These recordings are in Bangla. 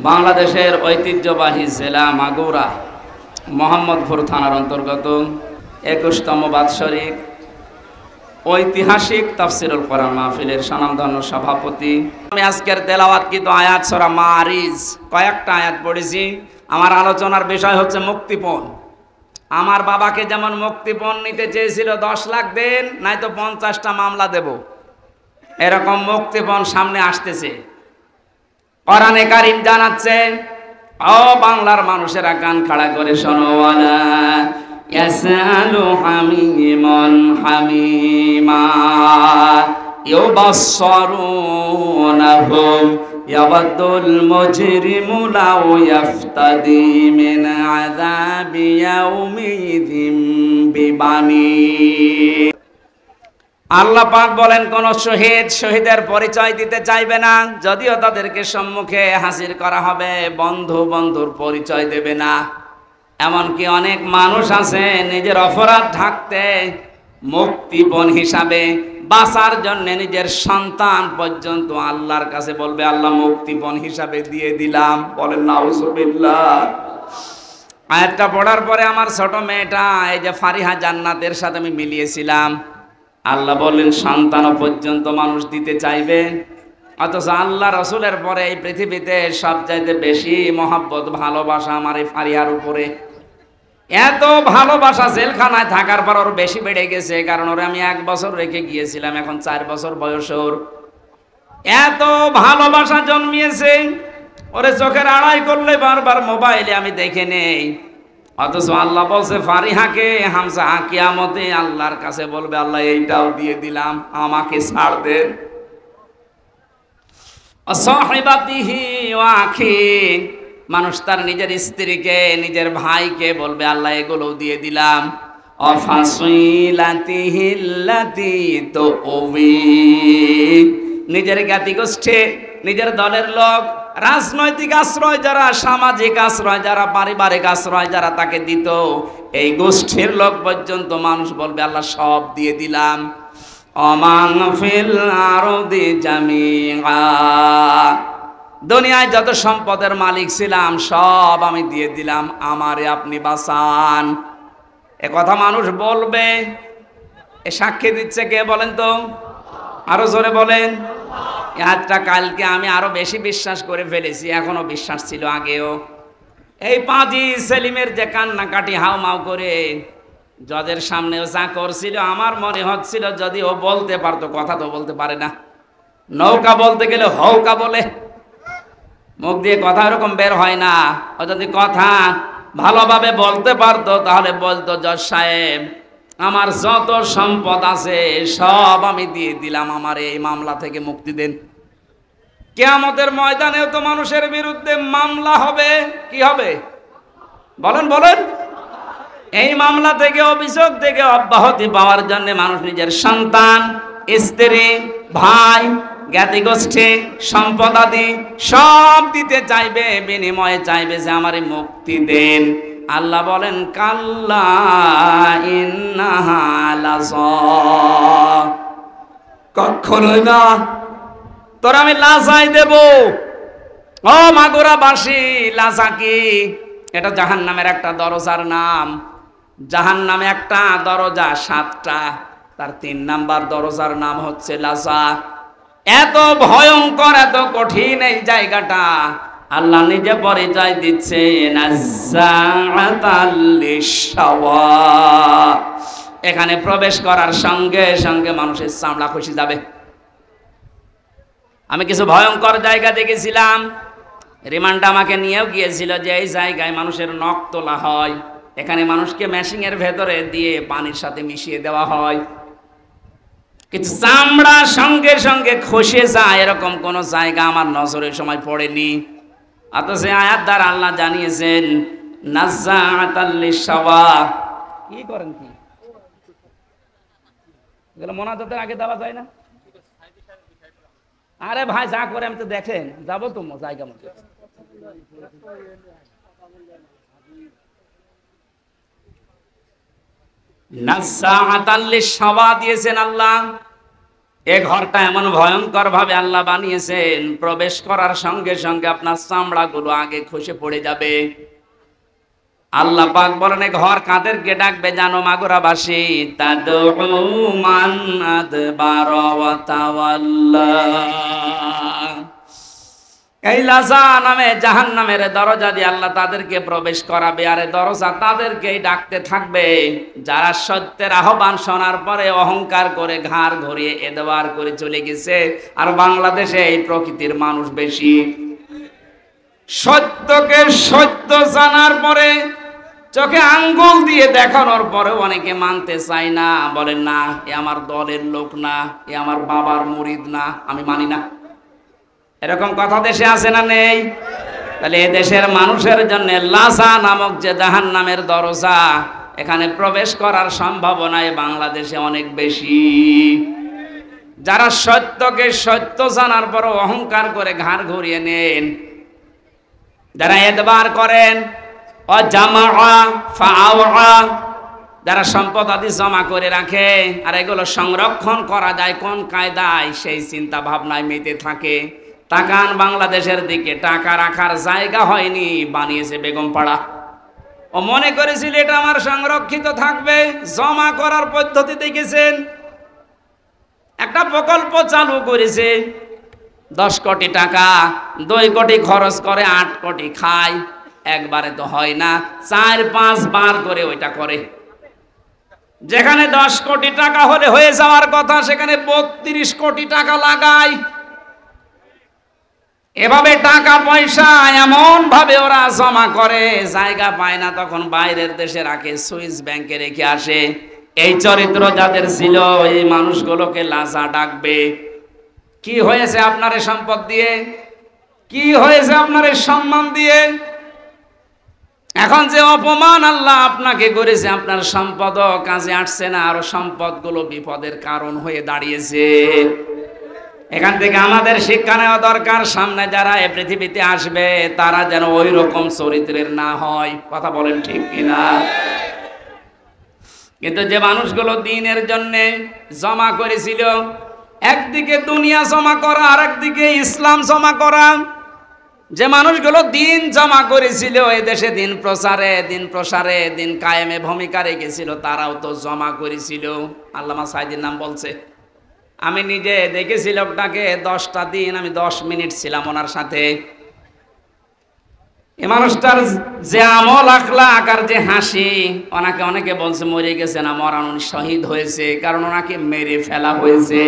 বাংলাদেশের ঐতিহ্যবাহী জেলা মাগুরা মোহাম্মদপুর থানার অন্তর্গত ২১তম বাৎসরিক ঐতিহাসিক তাফসিরুল কোরআন মাহফিলের স্বনামধন্য সভাপতি। আমি আজকের তেলাওয়াতকৃত আয়াত সূরা মাআরিজ কয়েকটা আয়াত পড়েছি। আমার আলোচনার বিষয় হচ্ছে মুক্তিপণ। আমার বাবাকে যেমন মুক্তিপণ নিতে চেয়েছিল ১০ লাখ দেন, নয়তো ৫০টা মামলা দেব, এরকম মুক্তিপণ সামনে আসতেছে। কোরআনে কারীম জানাচ্ছে, ও বাংলার মানুষেরা কান খাড়া করে শোনো, ওয়ালা ইয়াসালু হামিমুন হামিমা ইউবাসসিরুনাহুম ইয়াওয়াদুল মুজরিমু লাউ ইয়াফতাদি মিন আযাবি ইয়াউমিযিন বিবানি। আল্লাহ পাক বলেন, কোন শহীদের পরিচয় দিতে চাইবে না, যদিও তাদেরকে সম্মুখে হাজির করা হবে, বন্ধুর পরিচয় দেবে না। এমনকি অনেক মানুষ আছে নিজের অপরাধ ঢাকতে মুক্তিপণ হিসাবে বাঁচার জন্য নিজের সন্তান পর্যন্ত আল্লাহর কাছে বলবে, আল্লাহ মুক্তিপণ হিসাবে দিয়ে দিলাম। বলেন নাউজুবিল্লাহ। আয়াতটা পড়ার পরে আমার ছোট মেয়েটা, এই যে ফারিহা জান্নাতের সাথে আমি মিলিয়েছিলাম, আল্লাহ বললেন সন্তানও পর্যন্ত মানুষ দিতে চাইবে, অথচ আল্লাহ রসুলের পরে এই পৃথিবীতে সবচাইতে বেশি মহব্বত ভালোবাসা আমার এই ফারিহার উপরে। এত ভালোবাসা জেলখানায় থাকার পর ওর বেশি বেড়ে গেছে, কারণ ওরে আমি 1 বছর রেখে গিয়েছিলাম, এখন 4 বছর বয়স ওর। এত ভালোবাসা জন্মিয়েছে, ওরে চোখের আড়াই করলে বারবার মোবাইলে আমি দেখে নেই। অথচ আল্লাহ বলছে ফারিহাকে হামজা কিয়ামতে আল্লাহর কাছে বলবে, আল্লাহ এইটাও দিয়ে দিলাম, আমাকে ছাড় দেন। সাহিবাতিহি ওয়া আখি, মানুষ তার নিজের স্ত্রীকে নিজের ভাইকে বলবে, আল্লাহ এগুলোও দিয়ে দিলাম। অফাসিলাতিহিল্লাতি তুবি, নিজের জ্ঞাতি গোষ্ঠী, নিজের দলের লোক, রাজনৈতিক আশ্রয় যারা, সামাজিক আশ্রয় যারা, পারিবারিক আশ্রয় যারা তাকে দিত, এই গোষ্ঠীর লোক পর্যন্ত মানুষ বলবে, আল্লাহ সব দিয়ে দিলাম। অমান ফিল আরদি জামিআ, দুনিয়ায় যত সম্পদের মালিক ছিলাম সব আমি দিয়ে দিলাম, আমারে আপনি বাঁচান। এ কথা মানুষ বলবে। এ সাক্ষী দিচ্ছে কে বলেন তো? আরো জোরে বলেন। আজটা কালকে আমি আরো বেশি বিশ্বাস করে ফেলেছি, এখনো বিশ্বাস ছিল আগেও। এই পাজি সেলিমের যে কান্নাকাটি হাউমাউ করে জজের সামনেও যা করছিল, আমার মনে হচ্ছিল যদি ও বলতে পারতো, কথা তো বলতে পারে না, নৌকা বলতে গেলে হৌকা বলে, মুখ দিয়ে কথা এরকম বের হয় না। ও যদি কথা ভালোভাবে বলতে পারতো তাহলে বলতো, জজ সাহেব আমার যত সম্পদ আছে সব আমি দিয়ে দিলাম, আমার এই মামলা থেকে মুক্তি দেন। কিয়ামতের ময়দানেও তো মানুষের বিরুদ্ধে মামলা হবে। কি হবে বলেন বলেন? এই মামলা থেকে, অভিযোগ থেকে অব্যাহতি পাওয়ার জন্য মানুষ নিজের সন্তান, স্ত্রী, ভাই, জ্ঞাতি গোষ্ঠী, সম্পদাদি সব দিতে চাইবে, বিনিময়ে চাইবে যে আমারে মুক্তি দেন। আল্লাহ বলেন, কাল্লা ইন্নাহা লাযা, কখনোই না, তোর আমি লাজাই দেব। ও মাগুরাবাসী, লাজা কি? এটা জাহান্নামের একটা দরজার নাম। জাহান্নামে একটা দরজা 7টা, তার 3 নাম্বার দরজার নাম হচ্ছে লাজা। এত ভয়ঙ্কর, এত কঠিন এই জায়গাটা, আল্লাহ নিজে পরিচয় দিচ্ছে, নাজ্জাআতাল লিশাওয়া। এখানে প্রবেশ করার সঙ্গে সঙ্গে মানুষের চামড়া খসে যাবে। আমি কিছু ভয়ঙ্কর জায়গা দেখেছিলাম, রিমান্ড আমাকে নিয়েও গিয়েছিল, যে এই জায়গায় মানুষের নখ তোলা হয়, এখানে মানুষকে মেশিনের ভেতরে দিয়ে পানির সাথে মিশিয়ে দেওয়া হয়, কিন্তু চামড়া সঙ্গে সঙ্গে খসে যায়, এরকম কোন জায়গা আমার নজরের সময় পড়েনি। অথচ আয়াত দ্বারা আল্লাহ জানিয়েছেন, নাজ্জাআতাল লিশাওয়া। কি করেন কি এগুলো মোনাজাতের আগে দেওয়া যায় না? আরে ভাই যা করে আমি তো দেখেন, যাবো তো জায়গা মতো। নাজ্জাআতাল লিশাওয়া দিয়েছেন আল্লাহ। এ ঘরটা এমন ভয়ঙ্কর ভাবে আল্লাহ বানিয়েছেন, প্রবেশ করার সঙ্গে সঙ্গে আপনার চামড়াগুলো আগে খসে পড়ে যাবে। আল্লাহ পাক বলেন এ ঘর কাদেরকে ডাকবে জানো মাগুরাবাসী? তাদউ মান আদবারা ওয়া তাওয়াল্লা। এই লাজা নামে জাহান্নামের দরজা দিয়ে আল্লাহ তাদেরকে প্রবেশ করাবে, আর এই দরজা তাদেরকেই ডাকতে থাকবে যারা সত্যের আহ্বান শোনার পরে অহংকার করে ঘাড় ঘুরিয়ে এদবার করে চলে গেছে। আর বাংলাদেশে এই প্রকৃতির মানুষ বেশি। সত্যকে সত্য জানার পরে চোখে আঙ্গুল দিয়ে দেখানোর পরে অনেকে মানতে চায় না, বলেন না এ আমার দলের লোক না, এ আমার বাবার মুরিদ না, আমি মানি না। এরকম কথা দেশে আছে না নেই? তাহলে এ দেশের মানুষের জন্য লাসা নামক যে জাহান্নামের দরজা, এখানে প্রবেশ করার সম্ভাবনা বাংলাদেশে অনেক বেশি। যারা সত্যকে সত্য জানার পর অহংকার করে ঘাড় ঘুরিয়ে নেন, যারা এদবার করেন, যারা সম্পদ আদি জমা করে রাখে আর এগুলো সংরক্ষণ করা যায় কোন কায়দায়, সেই চিন্তা ভাবনায় মেতে থাকে। তাকান বাংলাদেশের দিকে, টাকা রাখার জায়গা হয়নি, বানিয়েছে বেগম পাড়া। ও মনে করেছিল এটা আমার সংরক্ষিত থাকবে, জমা করার পদ্ধতি দেখেছেন। একটা প্রকল্প চালু করেছে, 10 কোটি টাকা, 2 কোটি খরচ করে 8 কোটি খায়। একবারে তো হয় না, 4-5 বার করে ওইটা করে। যেখানে 10 কোটি টাকা হলে হয়ে যাওয়ার কথা, সেখানে 32 কোটি টাকা লাগায়। এভাবে টাকা পয়সা এমন ভাবে ওরা জমা করে, জায়গা পায় না তখন বাইরের দেশে রাখে, সুইস ব্যাংকে রেখে আসে। এই চরিত্র যাদের ছিল, এই মানুষগুলোকে লাজা ডাকবে। কি হয়েছে আপনার সম্পদ দিয়ে? কি হয়েছে আপনার সম্মান দিয়ে? এখন যে অপমান আল্লাহ আপনাকে করেছে, আপনার সম্পদ কাজে আসছে না, আরো সম্পদগুলো বিপদের কারণ হয়ে দাঁড়িয়েছে। এখান থেকে আমাদের শিক্ষা নেওয়া দরকার, সামনে যারা এই পৃথিবীতে আসবে তারা যেন ওই রকম চরিত্রের না হয়। কথা বলেন ঠিক কিনা? কিন্তু যে মানুষগুলো দিনের জন্য জমা করেছিল, একদিকে দুনিয়া জমা করা আর একদিকে ইসলাম জমা করা, যে মানুষগুলো দিন জমা করেছিল, এই দেশে দিন প্রসারে দিন কায়েমে ভূমিকা রেখেছিল, তারাও তো জমা করেছিল। আল্লামা সাইদির নাম বলছে, আমি নিজে দেখেছি লোকটাকে 10টা দিন, আমি 10 মিনিট ছিলাম ওনার সাথে। এই মানুষটার যে আমল আখলাক আর যে হাসি, ওনাকে অনেকে বলছে মরে গেছে না, মরান, উনি শহীদ হয়েছে, কারণ ওনাকে মেরে ফেলা হয়েছে।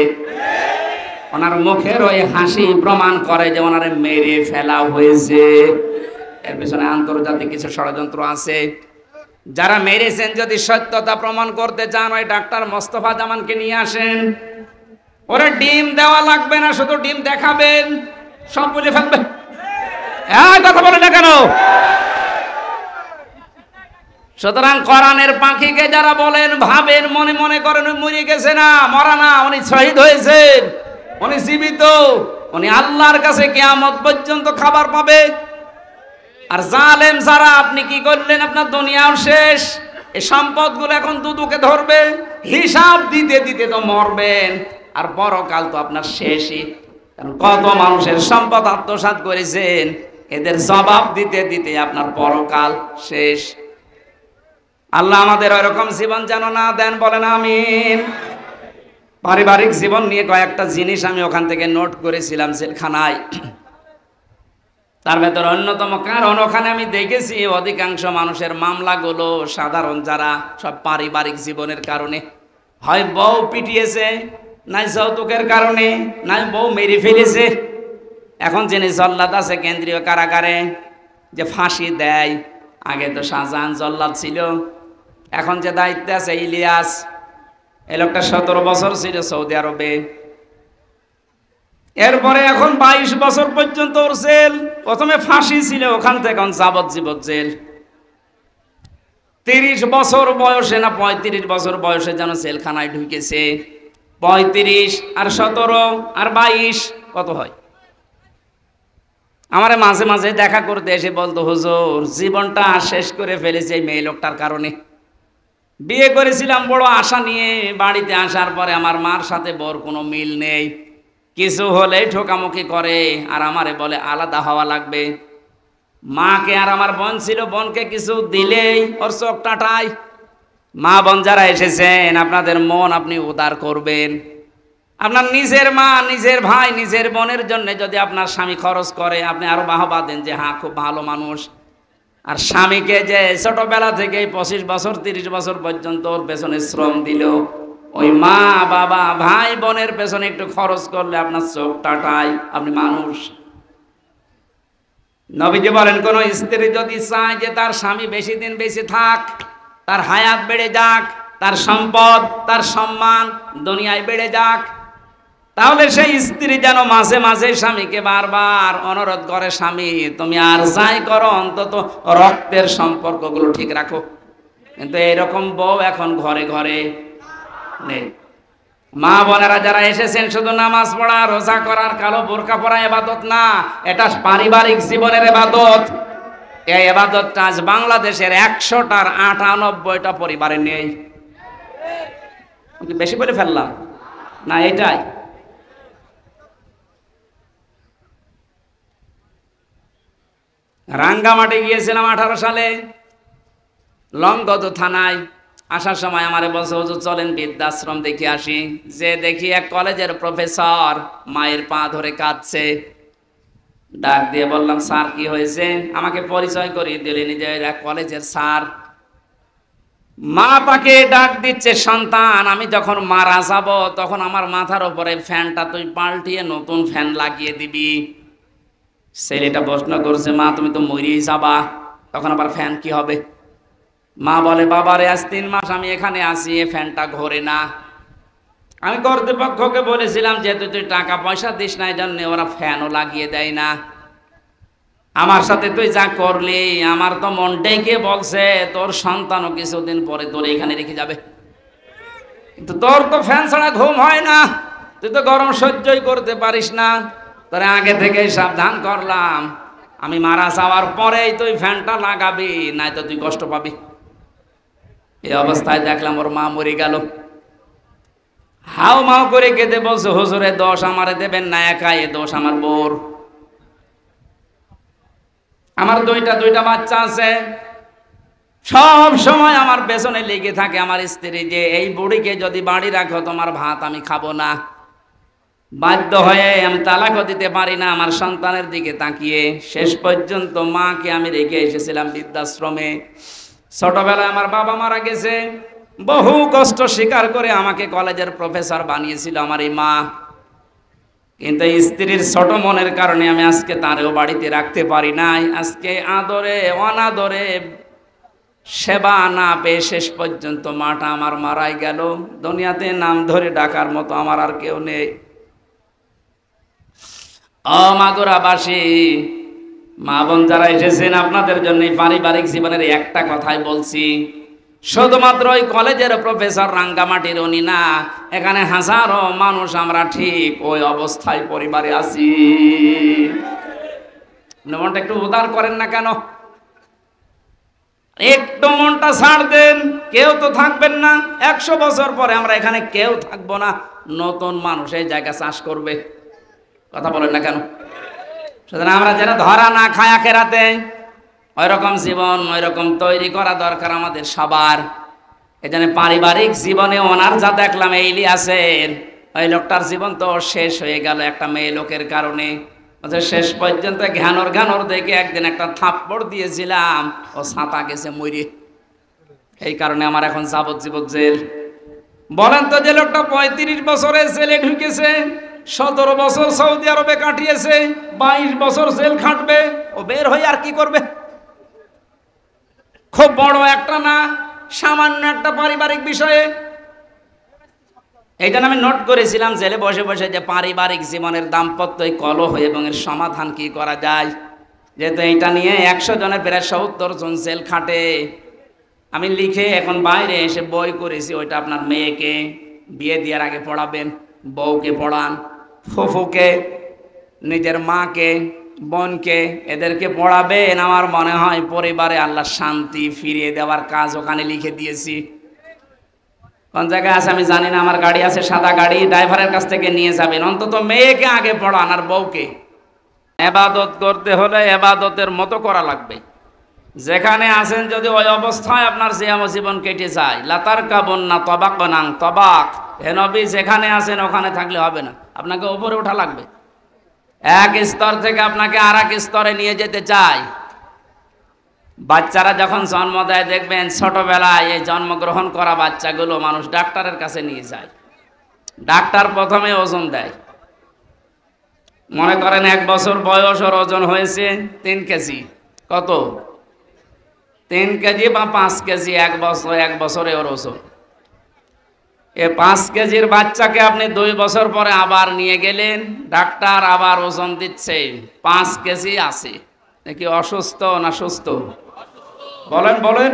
ওনার মুখের ওই হাসি প্রমাণ করে যে ওনারে মেরে ফেলা হয়েছে। এর পেছনে আন্তর্জাতিক কিছু ষড়যন্ত্র আছে। যারা মেরেছেন যদি সত্যতা প্রমাণ করতে চান, ওই ডাক্তার মোস্তফা জামানকে নিয়ে আসেন। ওরা ডিম দেওয়া লাগবে না, শুধু ডিম দেখাবেন, সব বুঝে ফেলবে। কথা বলে না কেন? সুতরাং কোরআনের পাখিকে যারা বলেন, ভাবেন, মনে মনে করেন উনি মরে গেছে না, মরা না, উনি শহীদ হয়েছেন, উনি জীবিত, উনি আল্লাহর কাছে কিয়ামত পর্যন্ত খাবার পাবে। আর জালেম যারা, আপনি কি করলেন? আপনার দুনিয়াও শেষ, এই সম্পদগুলো এখন দুদুকে ধরবে, হিসাব দিতে দিতে তো মরবেন, আর পরকাল তো আপনার শেষই। কারণ কত মানুষের সম্পদ আত্মসাৎ করেছেন, এদের জবাব দিতে দিতে আপনার পরকাল শেষ। আল্লাহ আমাদের ওইরকম জীবন যেন না দেন, বলেন আমিন। পারিবারিক জীবন নিয়ে কয়েকটা জিনিস আমি ওখান থেকে নোট করেছিলাম জেলখানায়। তার ভেতর অন্যতম কারণ, ওখানে আমি দেখেছি অধিকাংশ মানুষের মামলাগুলো সাধারণ যারা, সব পারিবারিক জীবনের কারণে। হয় বউ পিটিয়েছে, নাই যৌতুকের কারণে, নাই বউ মেরে ফেলেছে। এখন যিনি জল্লাদ আছে কেন্দ্রীয় কারাগারে, যে ফাঁসি দেয়, আগে তো শাহজাহান জল্লাদ ছিল, এখন যে দায়িত্বে আছে ইলিয়াস, এই লোকটা 17 বছর ছিল সৌদি আরবে। এরপরে এখন 22 বছর পর্যন্ত ওর জেল। প্রথমে ফাঁসি ছিল, ওখান থেকে এখন যাবজ্জীবন জেল। 30 বছর বয়সে না 35 বছর বয়সে যেন জেলখানায় ঢুকেছে। 35 আর 17 আর 22 কত হয়? আমারে মাঝে মাঝে দেখা করতে এসে বলতো, হুজুর জীবনটা শেষ করে ফেলেছে এই মেয়ে লোকটার কারণে। বিয়ে করেছিলাম বড় আশা নিয়ে, বাড়িতে আসার পরে আমার মার সাথে বোর কোনো মিল নেই, কিছু হলেই ঠোকামুখি করে আর আমারে বলে আলাদা হওয়া লাগবে। মাকে আর আমার বোন ছিল, বোনকে কিছু দিলেই ওর চোখ টাটায়। মা বোন যারা এসেছেন, আপনাদের মন আপনি উদার করবেন। আপনার নিজের মা, নিজের ভাই, নিজের বোনের জন্য যদি আপনার স্বামী খরচ করে, আপনি আরো বাহবা দেন যে হ্যাঁ খুব ভালো মানুষ। আর স্বামীকে যে ছোটবেলা থেকে 25 বছর 30 বছর পর্যন্ত ওর পেছনে শ্রম দিল, ওই মা বাবা ভাই বোনের পেছনে একটু খরচ করলে আপনার চোখ টাটায়, আপনি মানুষ। নবীজি বলেন, কোন স্ত্রী যদি চায় যে তার স্বামী বেশি দিন বেঁচে থাক, তার হায়াত বেড়ে যাক, তার সম্পদ তার সম্মান দুনিয়ায় বেড়ে যাক, তাহলে সেই স্ত্রী যেন মাঝে মাঝে স্বামীকে বারবার অনুরোধ করে, স্বামী তুমি আর যাই করো অন্তত রক্তের সম্পর্কগুলো ঠিক রাখো। কিন্তু এরকম বউ এখন ঘরে ঘরে নেই। মা বোনেরা যারা এসেছেন, শুধু নামাজ পড়া রোজা করার কালো বোরকা পরা ইবাদত না, এটা পারিবারিক জীবনের ইবাদত। এই ইবাদতটা আজ বাংলাদেশের 100টার 98টা পরিবারে নেই। বেশি বলে ফেললাম না? এটাই। রাঙ্গামাটি গিয়েছিলাম 18 সালে, লংগদ থানায়। আসার সময় আমারে বলছে, হুজুর চলেন বৃদ্ধাশ্রম দেখে আসি। যে দেখি এক কলেজের প্রফেসর মায়ের পা ধরে কাঁদছে। ডাক দিয়ে বললাম, স্যার কি হয়েছে? আমাকে পরিচয় করিয়ে দিলেন যে এক কলেজের স্যার। মা তাকে ডাক দিচ্ছে, সন্তান আমি যখন মারা যাব তখন আমার মাথার উপরে ফ্যানটা তুই পাল্টিয়ে নতুন ফ্যান লাগিয়ে দিবি। ছেলেটা প্রশ্ন করছে, মা তুমি তো মরেই যাবা, তখন আবার ফ্যান কি হবে? মা বলে, বাবারে আজ 3 মাস আমি এখানে আছি, এ ফ্যানটা ঘোরে না। আমি কর্তৃপক্ষকে বলেছিলাম, যেহেতু তুই টাকা পয়সা দিস না, এই জন্য ওরা ফ্যানও লাগিয়ে দেয় না। আমার সাথে তুই যা করলি, আমার তো মন ডেকে বলছে তোর সন্তানও কিছুদিন পরে তোর এখানে রেখে যাবে। কিন্তু তোর তো ফ্যান ছাড়া ঘুম হয় না, তুই তো গরম সহ্যই করতে পারিস না। তোরে আগে থেকেই সাবধান করলাম, আমি মারা যাওয়ার পরেই তুই ফ্যানটা লাগাবি, নাই তো তুই কষ্ট পাবি। এই অবস্থায় দেখলাম ওর মা মরে গেল। হাউ মাউ করে কেঁদে বলছে, হুজুরে দোষ আমারে দেবেন না, একা এ দোষ আমার বোর। আমার দুইটা বাচ্চা আছে, সব সময় আমার পেছনে লেগে থাকে আমার স্ত্রী, যে এই বুড়িকে যদি বাড়ি রাখো তোমার ভাত আমি খাবো না। বাধ্য হয়ে আমি তালাকও দিতে পারি না আমার সন্তানের দিকে তাকিয়ে। শেষ পর্যন্ত মাকে আমি রেখে এসেছিলাম বৃদ্ধাশ্রমে। ছোটবেলায় আমার বাবা মারা গেছে, বহু কষ্ট স্বীকার করে আমাকে কলেজের প্রফেসর বানিয়েছিল আমার এই মা। কিন্তু স্ত্রীর ছোট মনের কারণে আমি আজকে তারেও বাড়িতে রাখতে পারি নাই। আজকে আদরে অনাদরে সেবা না পেয়ে শেষ পর্যন্ত মাটা আমার মারাই গেল। দুনিয়াতে নাম ধরে ডাকার মতো আমার আর কেউ নেই। মাগুরাবাসী মা বোন যারা এসেছেন, আপনাদের জন্য পারিবারিক জীবনের একটা কথাই বলছি, শুধুমাত্র ওই কলেজের প্রফেসর রাঙ্গামাটির উনি না, এখানে হাজারো মানুষ আমরা ঠিক ওই অবস্থায় পরিবারে আছি। মনটা একটু উদার করেন না কেন? একটু মনটা ছাড় দেন, কেউ তো থাকবেন না। 100 বছর পরে আমরা এখানে কেউ থাকবো না, নতুন মানুষ এই জায়গা চাষ করবে। কথা বলেন না কেন? সুতরাং আমরা যেন ধরা না খায় আখেরাতে, ওই রকম জীবন ওই রকম তৈরি করা দরকার আমাদের সবার। এই জন্য পারিবারিক জীবনে ওনার যা দেখলাম, এই ইলিয়াসের ওই লোকটার জীবন তো শেষ হয়ে গেল একটা মেয়ে লোকের কারণে। শেষ পর্যন্ত ঘ্যানর দেখে একদিন একটা থাপ্পড় দিয়েছিলাম, ও ছাতা গেছে মরে। এই কারণে আমার এখন যাবজ্জীবন জেল। বলেন তো, যে লোকটা 35 বছরে জেলে ঢুকেছে, 17 বছর সৌদি আরবে কাটিয়েছে, 22 বছর জেল খাটবে, ও বের হয়ে আর কি করবে? খুব বড় একটা না, সামান্য একটা পারিবারিক বিষয়ে। এইটা আমি নোট করেছিলাম জেলে বসে বসে, যে পারিবারিক জীবনের দাম্পত্য কলহ এবং এর সমাধান কি করা যায়। যেহেতু এইটা নিয়ে 100 জনের প্রায় 70 জন জেল খাটে। আমি লিখে এখন বাইরে এসে বই করেছি, ওইটা আপনার মেয়েকে বিয়ে দেওয়ার আগে পড়াবেন, বউকে পড়ান, ফুফুকে, নিজের মাকে, বোনকে, এদেরকে পড়াবেন। আমার মনে হয় পরিবারে আল্লাহ শান্তি ফিরিয়ে দেওয়ার কাজ ওখানে লিখে দিয়েছি। কোন জায়গায় আছে আমি জানি না, আমার গাড়ি আছে, সাদা গাড়ি, ড্রাইভারের কাছ থেকে নিয়ে যাবেন। অন্তত মেয়েকে আগে পড়ান আর বউকে। ইবাদত করতে হলে ইবাদতের মতো করা লাগবে। যেখানে আছেন যদি ওই অবস্থায় আপনার সিয়াম জীবন কেটে যায়, লাতার কাবন না তবাক নাং তবাক, হে নবী যেখানে আছেন ওখানে থাকলে হবে না, আপনাকে উপরে ওঠা লাগবে। এক স্তর থেকে আপনাকে আর এক স্তরে নিয়ে যেতে চাই। বাচ্চারা যখন জন্ম দেয় দেখবেন ছোটবেলায় এই জন্মগ্রহণ করা বাচ্চাগুলো মানুষ ডাক্তারের কাছে নিয়ে যায়। ডাক্তার প্রথমে ওজন দেয়। মনে করেন 1 বছর বয়স, ওর ওজন হয়েছে 3 কেজি। কত? 3 কেজি বা 5 কেজি। 1 বছরে ওর ওজন। এ 5 কেজির বাচ্চাকে আপনি 2 বছর পরে আবার নিয়ে গেলেন, ডাক্তার আবার ওজন দিচ্ছে 5 কেজি আছে। নাকি অসুস্থ না সুস্থ? বলেন বলেন।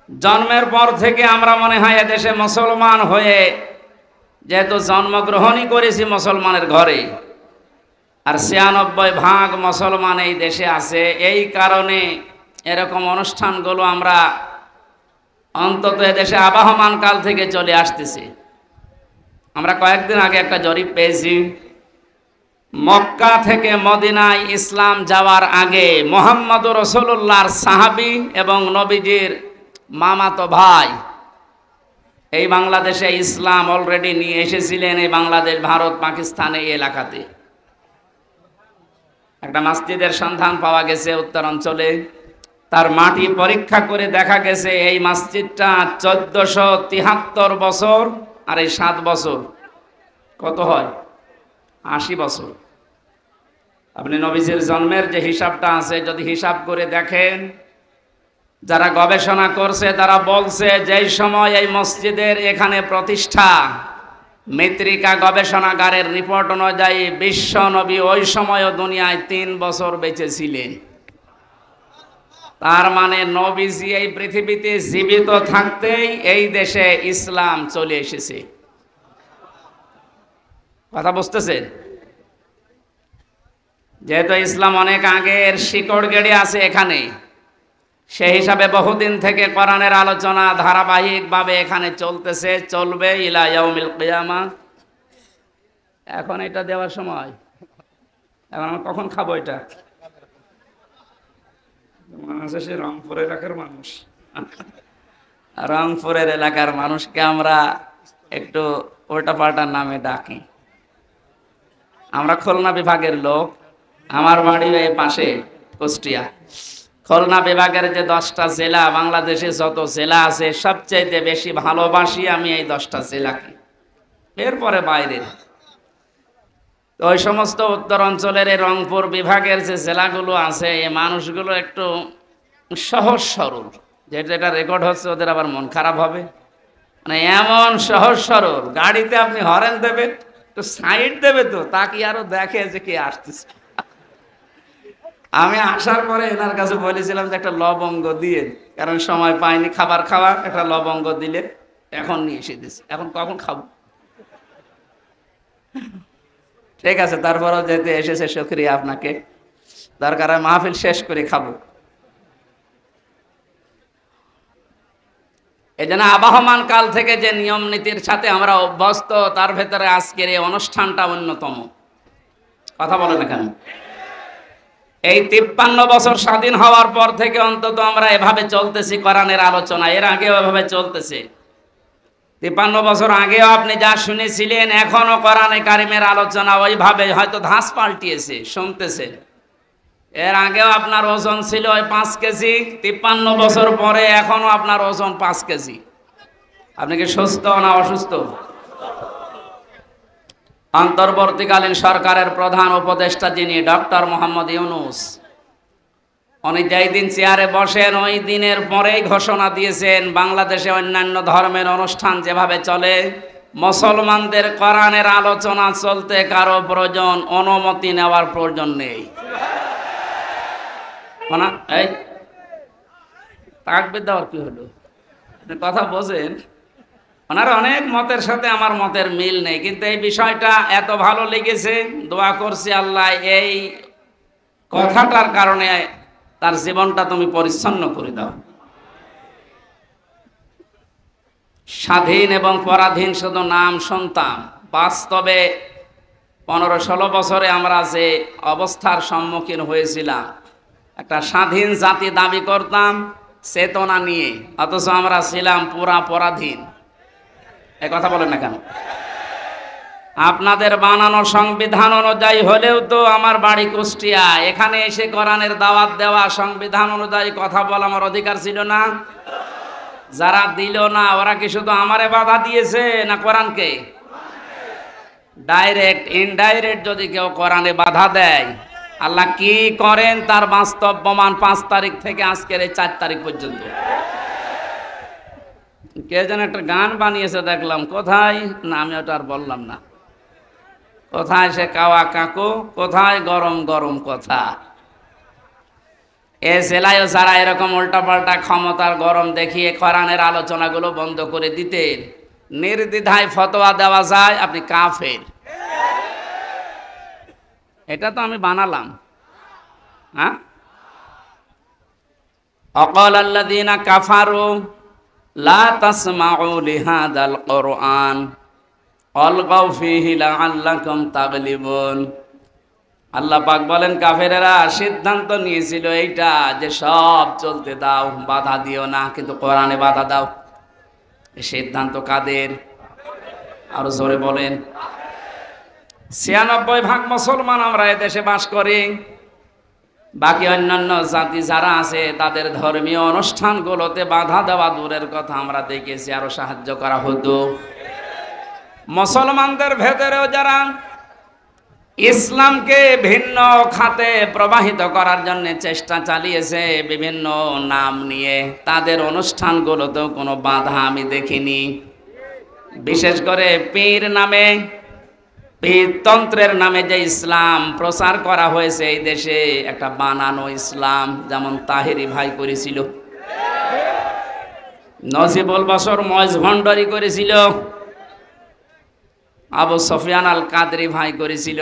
জন্মের পর থেকে আমরা মনে হয় এদেশে মুসলমান হয়ে, যেহেতু জন্মগ্রহণই করেছি মুসলমানের ঘরে, আর 96% মুসলমান এই দেশে আছে, এই কারণে এরকম অনুষ্ঠানগুলো আমরা অন্তত এদেশে আবহমান কাল থেকে চলে আসতেছি। আমরা কয়েকদিন আগে একটা জরিপ পেয়েছি, মক্কা থেকে মদিনায় ইসলাম যাওয়ার আগে মুহাম্মদ রাসূলুল্লাহর সাহাবী এবং নবীজির মামাতো ভাই এই বাংলাদেশে ইসলাম অলরেডি নিয়ে এসেছিলেন। এই বাংলাদেশ, ভারত, পাকিস্তান এই এলাকাতে একটা মসজিদের সন্ধান পাওয়া গেছে উত্তরাঞ্চলে। তার মাটি পরীক্ষা করে দেখা গেছে এই মসজিদটা 1473 বছর, আর এই 7 বছর কত হয়? 80 বছর। আপনি নবীজির জন্মের যে হিসাবটা আছে যদি হিসাব করে দেখেন, যারা গবেষণা করছে তারা বলছে যেই সময় এই মসজিদের এখানে প্রতিষ্ঠা, মৃত্তিকা গবেষণাগারের রিপোর্ট অনুযায়ী বিশ্ব নবী ওই সময়ও দুনিয়ায় 3 বছর বেঁচে ছিলেন। তার মানে নবীজি এই পৃথিবীতে জীবিত থাকতেই এই দেশে ইসলাম চলে এসেছে। কথা বুঝতেছেন? যেহেতু ইসলাম অনেক আগের শিকড় গেড়ে আছে এখানে, সেই হিসাবে বহুদিন থেকে কোরআনের আলোচনা ধারাবাহিকভাবে এখানে চলতেছে, চলবে ইলা ইয়াউমিল কিয়ামা। এখন এটা দেওয়ার সময়, এখন আমরা কখন খাবো এটা? মানুষ সে রংপুরের এলাকার মানুষ, রংপুরের এলাকার মানুষকে আমরা একটু উল্টা পাল্টা নামে ডাকি। আমরা খুলনা বিভাগের লোক, আমার বাড়ি এই পাশে কুষ্টিয়া। খুলনা বিভাগের যে 10টা জেলা, বাংলাদেশে যত জেলা আছে সবচেয়ে বেশি ভালোবাসি আমি এই 10টা জেলাকে, এরপরে বাইরের। তো ওই সমস্ত উত্তর অঞ্চলের এই রংপুর বিভাগের যে জেলাগুলো আছে, এই মানুষগুলো একটু সহজ সরল। যেটা রেকর্ড হচ্ছে ওদের আবার মন খারাপ হবে, মানে এমন সহজ সরল। গাড়িতে আপনি হরেন দেবেন, একটু সাইড দেবে তো তাকে আরো দেখে যে কে আসতেছে। আমি আসার পরে এনার কাছে বলেছিলাম যে একটা লবঙ্গ দিয়ে, কারণ সময় পাইনি খাবার খাওয়ার, একটা লবঙ্গ দিলে এখন নিয়ে এসে দিচ্ছে। এখন কখন খাবো? ঠিক আছে, তারপরেও যেতে এসেছে শুকরিয়া আপনাকে। দরকার হয় মাহফিল শেষ করে খাবো। এই জন্য আবহমান কাল থেকে যে নিয়ম নীতির সাথে আমরা অভ্যস্ত, তার ভেতরে আজকের এই অনুষ্ঠানটা অন্যতম। কথা বলে না কেন? এই 53 বছর স্বাধীন হওয়ার পর থেকে অন্তত আমরা এভাবে চলতেছি কোরআনের আলোচনা, এর আগেও এভাবে চলতেছে। 53 বছর আগেও আপনি যা শুনেছিলেন, এখনো কোরআনে কারিমের আলোচনা ওইভাবে, হয়তো ধাঁচ পাল্টিয়েছে, শুনতেছে। এর আগেও আপনার ওজন ছিল ওই 5 কেজি, 53 বছর পরে এখনো আপনার ওজন 5 কেজি। আপনি কি সুস্থ না অসুস্থ? অন্তর্বর্তীকালীন সরকারের প্রধান উপদেষ্টা যিনি, ডক্টর মোহাম্মদ ইউনূস, উনি যেই দিন চেয়ারে বসেন ওই দিনের পরেই ঘোষণা দিয়েছেন, বাংলাদেশে অন্যান্য ধর্মের অনুষ্ঠান যেভাবে চলে, মুসলমানদের কোরআনের আলোচনা চলতে কারো প্রয়োজন, অনুমতি নেওয়ার প্রয়োজন নেই। এই তাকবীর দেওয়ার কি হলো? কথা বোঝেন? ওনার অনেক মতের সাথে আমার মতের মিল নেই, কিন্তু এই বিষয়টা এত ভালো লেগেছে, দোয়া করছি আল্লাহ এই কথাটার কারণে তার জীবনটা তুমি পরিচ্ছন্ন করে দাও। স্বাধীন এবং পরাধীন শুধু নাম শুনতাম, বাস্তবে 15-16 বছরে আমরা যে অবস্থার সম্মুখীন হয়েছিলাম, একটা স্বাধীন জাতি দাবি করতাম চেতনা নিয়ে, অথচ আমরা ছিলাম পুরা পরাধীন। এ কথা বলেন না কেন? আপনাদের বানানো সংবিধান অনুযায়ী হলেও তো আমার বাড়ি কুষ্টিয়া, এখানে এসে কোরআনের দাওয়াত দেওয়া, সংবিধান অনুযায়ী কথা বলা আমার অধিকার ছিল না? যারা দিল না ওরা কি শুধু আমারে বাধা দিয়েছে না কোরআনকে? ডাইরেক্ট ইনডাইরেক্ট যদি কেউ কোরআনে বাধা দেয়, আল্লাহ কি করেন তার বাস্তব প্রমাণ 5 তারিখ থেকে আজকের এই 4 তারিখ পর্যন্ত। কে যেন একটা গান বানিয়েছে দেখলাম, কোথায় না আমি ওটা আর বললাম না, কোথায় সে কাওয়া কাকু, কোথায় গরম গরম কথা। এ জেলায়ও যারা এরকম উল্টাপাল্টা ক্ষমতার গরম দেখিয়ে কোরআনের আলোচনাগুলো বন্ধ করে দিতেন, নির্দ্বিধায় ফতোয়া দেওয়া যায় আপনি কাফের। এটা তো আমি বানালাম। হ্যাঁ, অকাল আল্লাযীনা কাফারু লা তাসমাউ লিহাদাল কুরআন আলগাউ ফীহি লাআল্লাকুম তাগলিবুন। আল্লাহ পাক বলেন কাফেরেরা সিদ্ধান্ত নিয়েছিল এইটা যে সব চলতে দাও, বাধা দিও না, কিন্তু কোরআনে বাধা দাও। এই সিদ্ধান্ত কাদের? আরো জোরে বলেন। 96% মুসলমান আমরা এদেশে বাস করি। বাকি অন্যান্য জাতি যারা আছে তাদের ধর্মীয় অনুষ্ঠানগুলোতে বাধা দেওয়া দূরের কথা, আমরা দেখেছি আরো সাহায্য করা হতো। মুসলমানদের ভেতরেও যারা ইসলামকে ভিন্ন খাতে প্রবাহিত করার জন্য চেষ্টা চালিয়েছে বিভিন্ন নাম নিয়ে, তাদের অনুষ্ঠানগুলোতেও কোনো বাধা আমি দেখিনি। বিশেষ করে পীর নামে, পীরতন্ত্রের নামে যে ইসলাম প্রচার করা হয়েছে এই দেশে, একটা বানানো ইসলাম, যেমন তাহেরি ভাই করেছিল, নজিবুল বশর ময়েজ ভণ্ডারি করেছিল, আবু সুফিয়ান আল কাদরি ভাই করেছিল।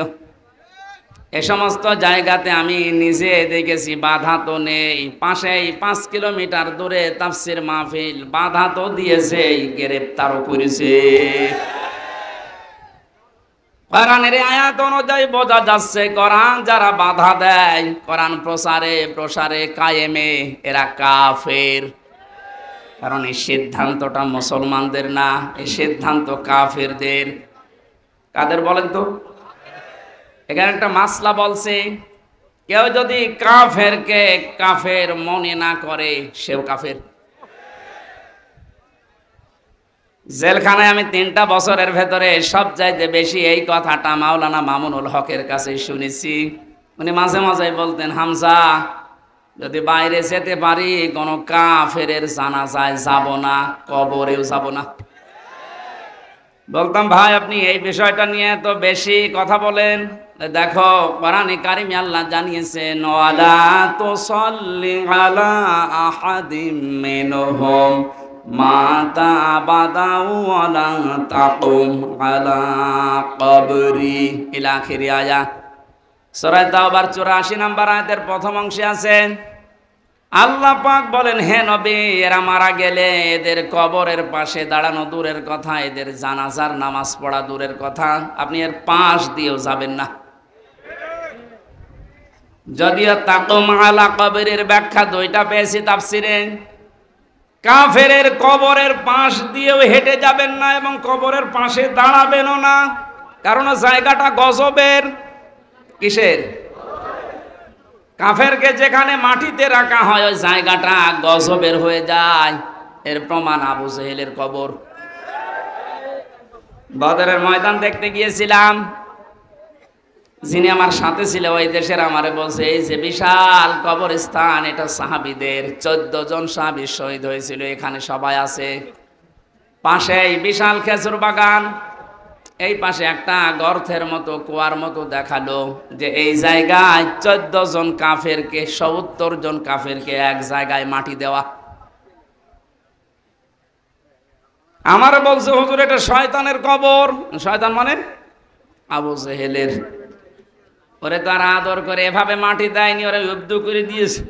এ সমস্ত জায়গাতে আমি নিজে দেখেছি বাধা তো নেই। পাশেই 5 কিলোমিটার দূরে তাফসির মাহফিল, বাধা তো দিয়েছে, গ্রেফতারও করেছে। কোরআনের আয়াত অনুযায়ী বোঝা যাচ্ছে কোরআন যারা বাধা দেয় কোরআন প্রসারে কায়েমে, এরা কাফের। কারণ এই সিদ্ধান্তটা মুসলমানদের না, এই সিদ্ধান্ত কাফেরদের। কাদের বলেন তো? এখানে একটা মাসলা বলছে, কেউ যদি কাফেরকে কাফের মনে না করে সেও কাফের। জেলখানায় আমি 3টা বছরের ভেতরে সবচাইতে বেশি এই কথাটা মাওলানা মামুনুল হকের কাছে শুনেছি। উনি মাঝে মাঝে বলতেন, হামজা যদি বাইরে যেতে পারি কোনো কাফেরের জানাজায় যাব না, কবরেও যাব না। বলতাম ভাই আপনি এই বিষয়টা নিয়ে তো বেশি কথা বলেন, দেখো কোরআনে কারিমে আল্লাহ জানিয়েছেন ওয়ালা তুসাল্লি আলা আহাদিম মিনহুম মাতা আবাদা ওয়ালা তাকুম আলা কবরি ইলা আখির আয়াত। সূরা তাওবার 84 নম্বর আয়াতের প্রথম অংশে আছে আল্লাহ পাক বলেন, হে নবী এরা মারা গেলে এদের কবরের পাশে দাঁড়ানো দূরের কথা, এদের জানাজার নামাজ পড়া দূরের কথা, আপনি এর পাশ দিয়েও যাবেন না। যদিও তাকুম আলা কবরের ব্যাখ্যা 2টা পেয়েছি তাফসিরে। কাফেরের কবরের পাশ দিয়েও হেঁটে যাবেন না এবং কবরের পাশে দাঁড়াবেনও না, কারণ জায়গাটা গজবের। কিসের? কাফেরকে যেখানে মাটিতে রাখা হয় ওই জায়গাটা গজবের হয়ে যায়। এর প্রমাণ আবু জেহেলের কবর। বদরের ময়দান দেখতে গিয়েছিলাম, যিনি আমার সাথে ছিল ওই দেশের আমারে বলছে, এই যে বিশাল কবরস্থান এটা সাহাবীদের, 14 জন সাহাবী শহীদ হয়েছিল, এখানে সবাই আছে। পাশেই বিশাল খেজুর বাগান, এই পাশে একটা গর্তের মতো কুয়ার মতো দেখালো যে এই জায়গায় 14 জন কাফেরকে, 70 জন কাফেরকে এক জায়গায় মাটি দেওয়া। আমার বলছে হুজুর এটা শয়তানের কবর। শয়তান মানে আবু জেহেলের। ওরে তারা আদর করে এভাবে মাটি দেয়নি, ওরা উদ্দু করে দিয়েছে।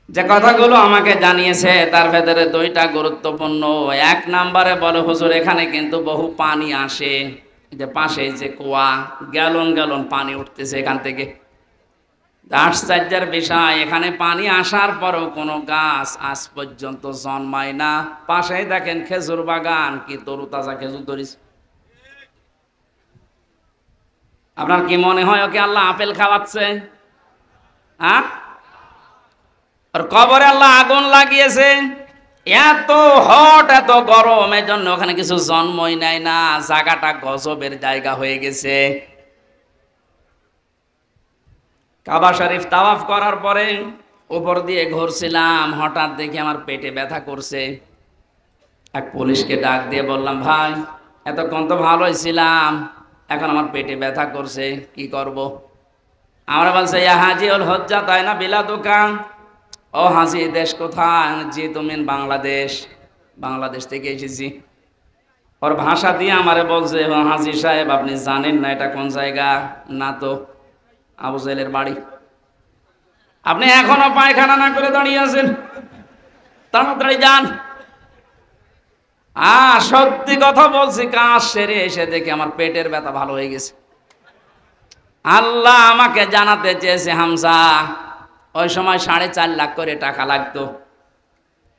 যে কথাগুলো আমাকে জানিয়েছে তার ভেতরে দুইটা গুরুত্বপূর্ণ। এক নম্বরে বলে, হুজুর এখানে কিন্তু বহু পানি আসে, যে পাশে যে কুয়া, গ্যালন গ্যালন পানি উঠতেছে এখান থেকে। আশ্চর্যের বিষয়, এখানে পানি আসার পরও কোনো গাছ আজ পর্যন্ত জন্মায় না। পাশেই দেখেন খেজুর বাগান, কি তরুতাজা খেজুর ধরিস। আপনার কি মনে হয় ওকে আল্লাহ আপেল খাওয়াচ্ছে? হ্যাঁ, আর কবরে আল্লাহ আগুন লাগিয়েছে, এত হট এত গরম, এর জন্য ওখানে কিছু জন্মই নেয় না, জায়গাটা গজবের জায়গা হয়ে গেছে। কাবা শরীফ তাওয়াফ করার পরে উপর দিয়ে ঘুরছিলাম, হঠাৎ দেখি আমার পেটে ব্যথা করছে। এক পুলিশকে ডাক দিয়ে বললাম, ভাই এতক্ষণ তো ভালোই ছিলাম, এখন আমার পেটে ব্যথা করছে, কি করব? আমরা বলছে, ইয়া হাজি উল হজ্জা তাই না বিলা দোকান। ও হাজি, দেশ কোথায়? জি তুমি বাংলাদেশ। বাংলাদেশ থেকে এসেছি। ওর ভাষা দিয়ে আমারে বলছে, ও হাজি সাহেব আপনি জানেন না এটা কোন জায়গা? না তো। আবু জাহেলের বাড়ি। আপনি এখনো পায়খানা না করে দাঁড়িয়ে আছেন, তাড়াতাড়ি যান। সত্যি কথা বলছি, কাজ সেরে এসে দেখি আমার পেটের ব্যথা ভালো হয়ে গেছে। আল্লাহ আমাকে জানাতে চেয়েছে, হামজা ওই সময় 4.5 লাখ করে টাকা লাগতো,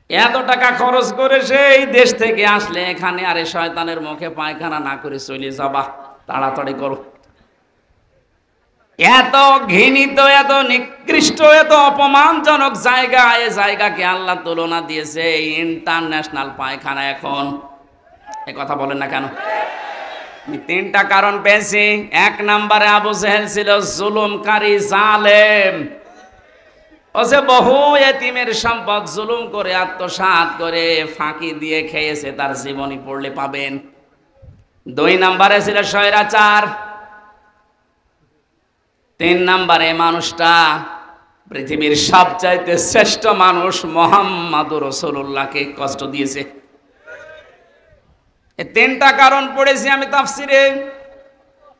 এত টাকা খরচ করে সেই দেশ থেকে আসলে এখানে আরে শয়তানের মুখে পায়খানা না করে চলে যাবা, তাড়াতাড়ি করো। এত ঘৃণিত, এত নিকৃষ্ট, এত অপমানজনক জায়গা, এই জায়গাকে আল্লাহ তুলনা দিয়েছে ইন্টারন্যাশনাল পায়খানা। এখন এ কথা বলেন না কেন? আমি 3টা কারণ পেয়েছি। 1 নম্বরে আবু জেহেল ছিল জুলুমকারী, জালেম। ও যে বহু এতিমের সম্পদ জুলুম করে আত্মসাৎ করে ফাঁকি দিয়ে খেয়েছে, তার জীবনী পড়লে পাবেন। 2 নম্বরে ছিল স্বৈরাচার। 3 নম্বরে মানুষটা পৃথিবীর সবচাইতে শ্রেষ্ঠ মানুষ মুহাম্মদুর রাসূলুল্লাহকে কষ্ট দিয়েছে। এই 3টা কারণ পড়েছি আমি তাফসিরে।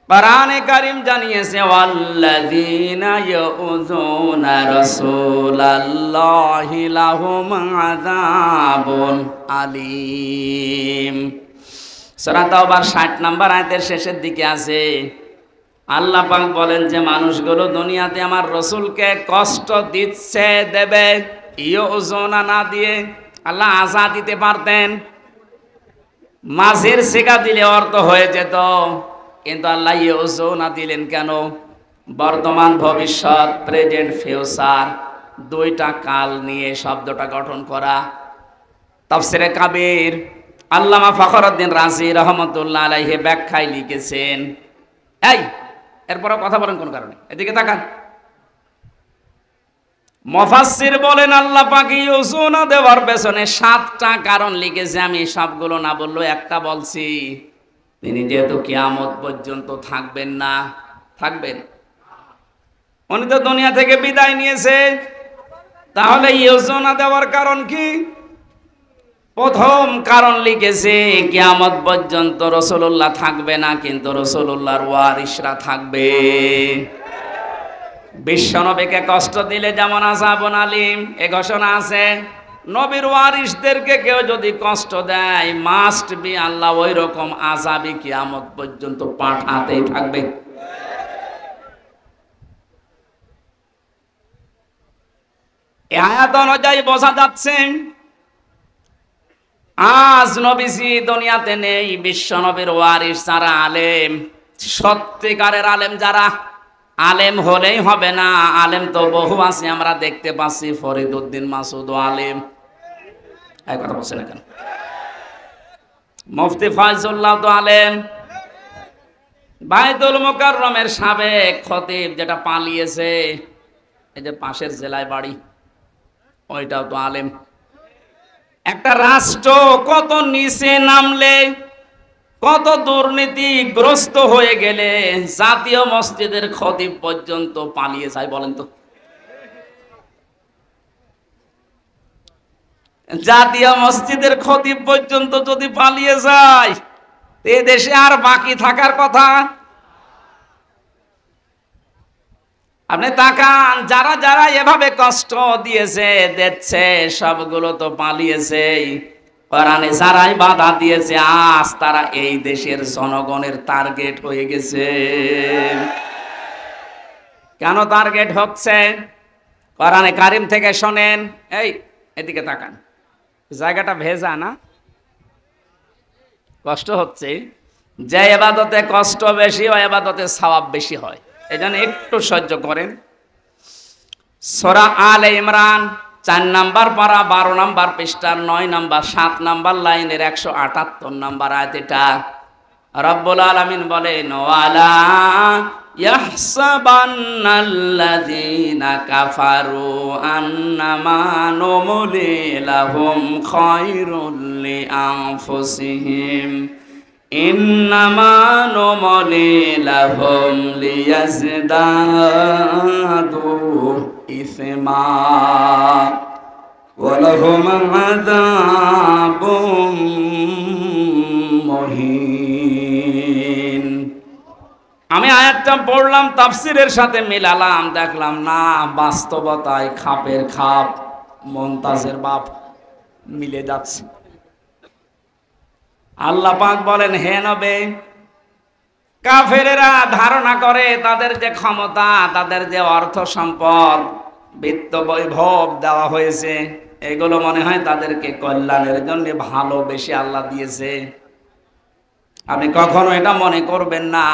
কোরআনে কারীম জানিয়েছে, ওয়াল্লাযীনা ইয়াউযুনা রাসূলাল্লাহি লাহুম আযাবুন আলীম। সূরা তাওবার 60 নম্বর আয়াতের শেষের দিকে আছে, আল্লাহ পাক বলেন যে মানুষগুলো দুনিয়াতে আমার রসুলকে কষ্ট দিচ্ছে, দেবে। ইউযুনা না দিয়ে আল্লাহ আযা দিতে পারতেন, মাঝের সিগা দিলে অর্থ হয়ে যেত, কিন্তু আল্লাহ ইউযুনা দিলেন কেন? বর্তমান, ভবিষ্যৎ, প্রেজেন্ট, ফিউচার, 2টা কাল নিয়ে শব্দটা গঠন করা। তাফসিরে কাবীর আল্লামা ফখরুদ্দিন রাজি রহমতুল্লাহ আলাইহি ব্যাখ্যায় লিখেছেন, এই এরপরও কথা বলেন কোন কারণে? এদিকে তাকান। মুফাসসির বলেন আল্লাহ পাক ইউযুনা দেওয়ার পেছনে 7টা কারণ লিখেছে। আমি সবগুলো না বললেও একটা বলছি। তিনি যেহেতু কিয়ামত পর্যন্ত থাকবেন না, থাকবেন, উনি তো দুনিয়া থেকে বিদায় নিয়েছে, তাহলে ইউযুনা দেওয়ার কারণ কি? প্রথম কারণ লিখেছে, কিয়ামত পর্যন্ত রাসূলুল্লাহ থাকবে না, কিন্তু রাসূলুল্লাহর ওয়ারিসরা থাকবে। বিশ্বনবীকে কষ্ট দিলে যেমন আযাবুন আলীম এ ঘোষণা আছে, নবীর ওয়ারিসদেরকে কেউ যদি কষ্ট দেয়, মাস্ট বি আল্লাহ ওই রকম আযাবই কিয়ামত পর্যন্ত পাঠাতেই থাকবে। এই আয়াত অনুযায়ী বোঝা যাচ্ছে আজ নবীজি দুনিয়াতে নেই, বিশ্ব নবীর ওয়ারিস যারা আলেম, সত্যিকারের আলেম যারা, আলেম হলেই হবে না, আলেম তো বহু আছে, আমরা দেখতে পাচ্ছি ফরিদউদ্দিন মাসুদ আলেম, এই কথা বলছেন না কেন? মুফতি ফয়জুল্লাহ তো আলেম, বাইতুল মুকাররমের সাবেক খতিব যেটা পালিয়েছে, এই যে পাশের জেলায় বাড়ি, ওইটাও তো আলেম। একটা রাষ্ট্র কত নিচে নামলে, কত দুর্নীতিগ্রস্ত হয়ে গেলে জাতীয় মসজিদের খতিব পর্যন্ত পালিয়ে যায়, বলেন তো? জাতীয় মসজিদের খতিব পর্যন্ত যদি পালিয়ে যায়, এ দেশে আর বাকি থাকার কথা? আপনি তাকান, যারা যারা এভাবে কষ্ট দিয়েছে দিচ্ছে সবগুলো তো পালিয়েছে। কোরআনে যারাই বাধা দিয়েছে আজ তারা এই দেশের জনগণের টার্গেট হয়ে গেছে। কেন টার্গেট হচ্ছে? কোরআনে কারিম থেকে শোনেন। এই এদিকে তাকান, জায়গাটা ভেজা না? কষ্ট হচ্ছে। যে ইবাদতে কষ্ট বেশি ওই ইবাদতে সওয়াব বেশি হয়, এজন্য একটু সহ্য করেন। সূরা আলে ইমরান 4 নাম্বার পারা 12 নাম্বার পৃষ্ঠার 9 নাম্বার 7 নাম্বার লাইনের 178 নাম্বার আয়াত। এটা রব্বুল আলামিন বলেন, ওয়ালা ইয়াহসাবান্নাল্লাযীনা কাফারু আন্নামা নুমলি লাহুম খায়রুল লিআনফুসিহিম ইন্নামা নুমলি লাহুম লিয়াজদাদু ইসমা ওয়া লাহুম আযাবুম মুহিন। আমি আয়াতটা পড়লাম, তাফসীরের সাথে মিলালাম, দেখলাম না বাস্তবতায় খাপের খাপ মুনতাজের বাপ মিলে যাচ্ছে। আল্লাহ পাক বলেন, হে নবী, কাফেরেরা ধারণা করে তাদের যে ক্ষমতা, তাদের যে অর্থ সম্পদ, বিত্ত বৈভব দেওয়া হয়েছে, এগুলো মনে হয় তাদেরকে কল্যাণের জন্য ভালোবেসে আল্লাহ দিয়েছে। আপনি কখনো এটা মনে করবেন না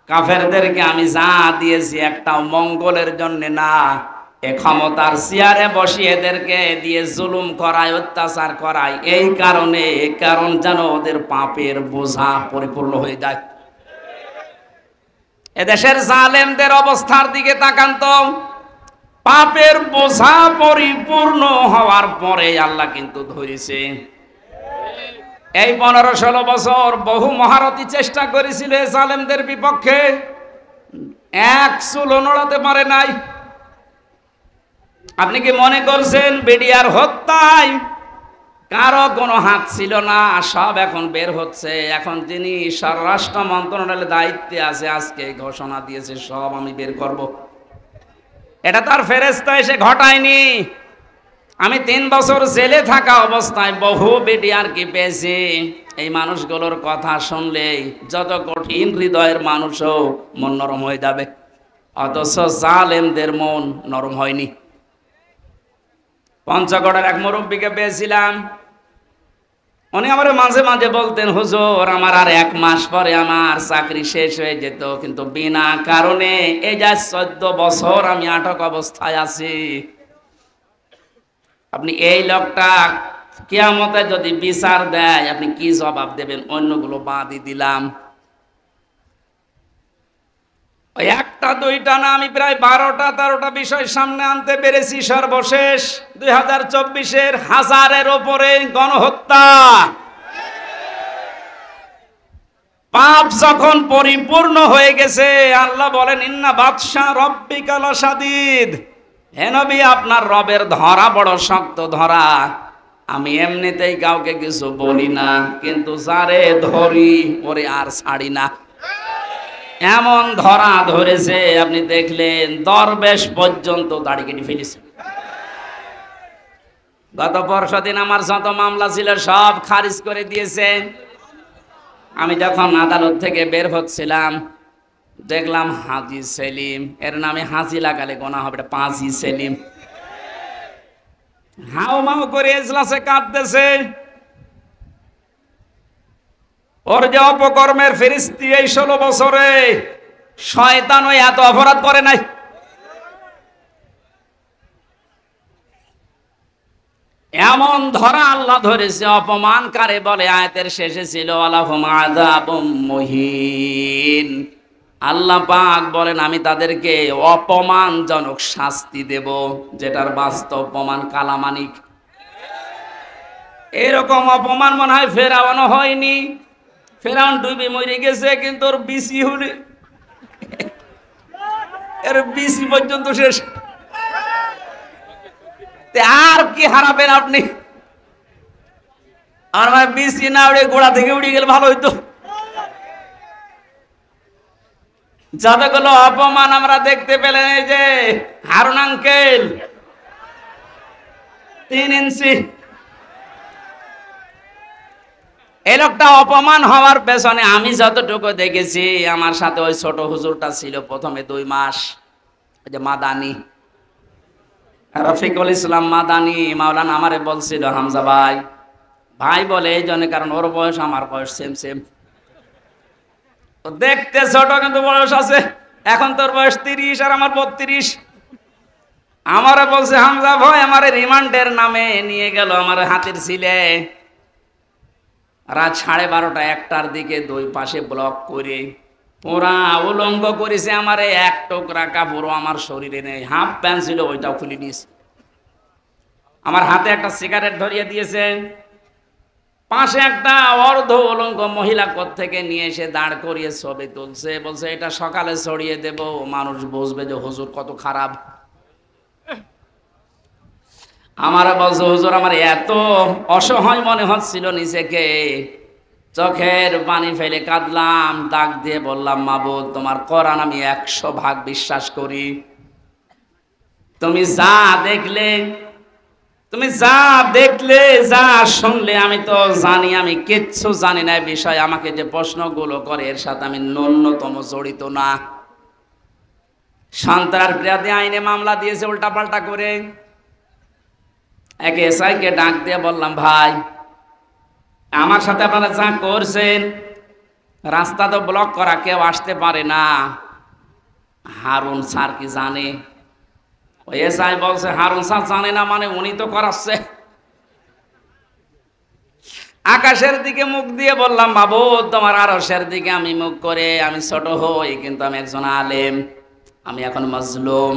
কাফেরদেরকে আমি যা দিয়েছি একটাও মঙ্গলের জন্য না। এ ক্ষমতার চেয়ারে বসিয়ে এদেরকে দিয়ে জুলুম করায়, অত্যাচার করায় এই কারণে, কারণ যেন ওদের পাপের বোঝা পরিপূর্ণ হয়ে যায়। এদেশের জালেমদের অবস্থার দিকে তাকান তো, পাপের বোঝা পরিপূর্ণ হওয়ার পরে আল্লাহ কিন্তু ধরেছে। এই 15-16 বছর বহু মহারথী চেষ্টা করেছিল জালেমদের বিপক্ষে, এক চুলও নড়াতে পারে নাই। আপনি কি মনে করছেন বিডিআর হত্যায় কারো কোনো হাত ছিল না? সব এখন বের হচ্ছে। এখন যিনি স্বরাষ্ট্র মন্ত্রণালয়ের দায়িত্বে আছে আজকে ঘোষণা দিয়েছে সব আমি বের করব। এটা তার ফেরেশতা এসে ঘটায়নি। আমি 3 বছর জেলে থাকা অবস্থায় বহু বিডিআর কি পেয়েছি। এই মানুষগুলোর কথা শুনলেই যত কঠিন হৃদয়ের মানুষও মন নরম হয়ে যাবে, অথচ জালেমদের মন নরম হয়নি। পঞ্চগড়ের এক মুরব্বীকে পেয়েছিলাম, উনি আমার মাঝে মাঝে বলতেন, হুজুর আমার আর 1 মাস পরে আমার চাকরি শেষ হয়ে যেত, কিন্তু বিনা কারণে এই যা 14 বছর আমি আটক অবস্থায় আছি। আপনি এই লোকটা কিয়ামতে যদি বিচার দেয় আপনি কি জবাব দেবেন? অন্যগুলো বাদই দিলাম, ওই একটা দুইটা না, আমি প্রায় 12টা-13টা বিষয় সামনে আনতে পেরেছি। সর্বশেষ 2024-এর 1000-এর ওপরে গণহত্যা। পাপ যখন পরিপূর্ণ হয়ে গেছে আল্লাহ বলেন, ইন্না বাতশা রব্বিকা লাশাদীদ। হে নবী, আপনার রবের ধরা বড় শক্ত ধরা। আমি এমনিতেই কাউকে কিছু বলি না, কিন্তু যারে ধরি ওরে আর ছাড়ি না। এমন ধরা ধরেছে আপনি দেখলেন দরবেশ পর্যন্ত দাড়ি কেটে ফেলেছে। গত পরশুদিন আমার যত মামলা ছিল সব খারিজ করে দিয়েছে। আমি যখন আদালত থেকে বের হচ্ছিলাম দেখলাম হাজী সেলিম, এর নামে হাজী লাগালে গোনা হবে, এটা পাঁচই সেলিম। হাও মাও করে এজলাসে কাঁদতেছে। ওর যে অপকর্মের ফেরেশতা, এই 16 বছরে শয়তানও এত অপরাধ করে নাই। এমন ধরা আল্লাহ ধরেছে, অপমান কারে বলে আয়াতের শেষে ছিল আলাহুম আযাবুম মুহিন। আল্লাহ পাক বলেন আমি তাদেরকে অপমানজনক শাস্তি দেব, যেটার বাস্তব প্রমাণ কালামানিক। এরকম অপমান মনে হয় ফেরাউনও হয়নি। ফেরাউন ডুবে মরে গেছে, কিন্তু ওর বিসি হলে এর বিসি পর্যন্ত শেষ। আর কি হারাবেন আপনি? আর মানে বিসি না উড়ে গোড়া থেকে উড়ে গেলে ভালো হইতো। যতগুলো অপমান আমরা দেখতে পেলেন, এই যে হারুন আঙ্কেল 3 ইঞ্চি, এই লোকটা অপমান হওয়ার পেছনে আমি যতটুকু দেখেছি, আমার সাথে ওই ছোট হুজুরটা ছিল প্রথমে 2 মাস, ওই যে মাদানি রফিকুল ইসলাম মাদানি মাওলানা আমারে বলছিল, হামজা ভাই, ভাই বলে এই জন্য কারণ ওর বয়স আমার বয়স সেম সেম, দেখতে ছোট কিন্তু বয়স আছে। এখন তোর বয়স 30 আর আমার 32। আমারে বলছে, হামজা ভাই আমারে রিমান্ডের নামে নিয়ে গেল আমার হাতের ছিলে, রাত 12:30টা 1টার দিকে 2 পাশে ব্লক করে পুরা উলঙ্গ করেছে। আমারে এক টুকরা কাপড় আমার শরীরে নেই, হাফ প্যান্ট ছিল ওইটাও খুলে নিয়েছে। আমার হাতে একটা সিগারেট ধরিয়ে দিয়েছে, পাশে একটা অর্ধ উলঙ্গ মহিলা কোত্থেকে নিয়ে এসে দাঁড় করিয়ে ছবি তুলছে, বলছে এটা সকালে ছড়িয়ে দেব, মানুষ বুঝবে যে হুজুর কত খারাপ। আমার বলছে, হুজুর আমার এত অসহায় মনে হচ্ছিল নিজেকে, চোখের পানি ফেলে কাঁদলাম, ডাক দিয়ে বললাম, মাবুদ তোমার কোরআন আমি 100% বিশ্বাস করি, তুমি যা দেখলে, তুমি যা দেখলে, যা শুনলে আমি তো জানি, আমি কিচ্ছু জানি না বিষয়, আমাকে যে প্রশ্নগুলো করে এর সাথে আমি ন্যূনতম জড়িত না। সন্ত্রাস বিরোধী আইনে মামলা দিয়েছে উল্টাপাল্টা করে। এক এসআইকে ডাক দিয়ে বললাম, ভাই আমার সাথে আপনারা যা করছেন, রাস্তা তো ব্লক করা, কেউ আসতে পারে না, হারুন স্যার কি জানে? ওই এসআই বলছে, হারুন স্যার জানে না মানে উনি তো করাচ্ছে। আকাশের দিকে মুখ দিয়ে বললাম, মাবুদ তোমার আরশের দিকে আমি মুখ করে, আমি ছোট হই কিন্তু আমি একজন আলেম, আমি এখন মজলুম।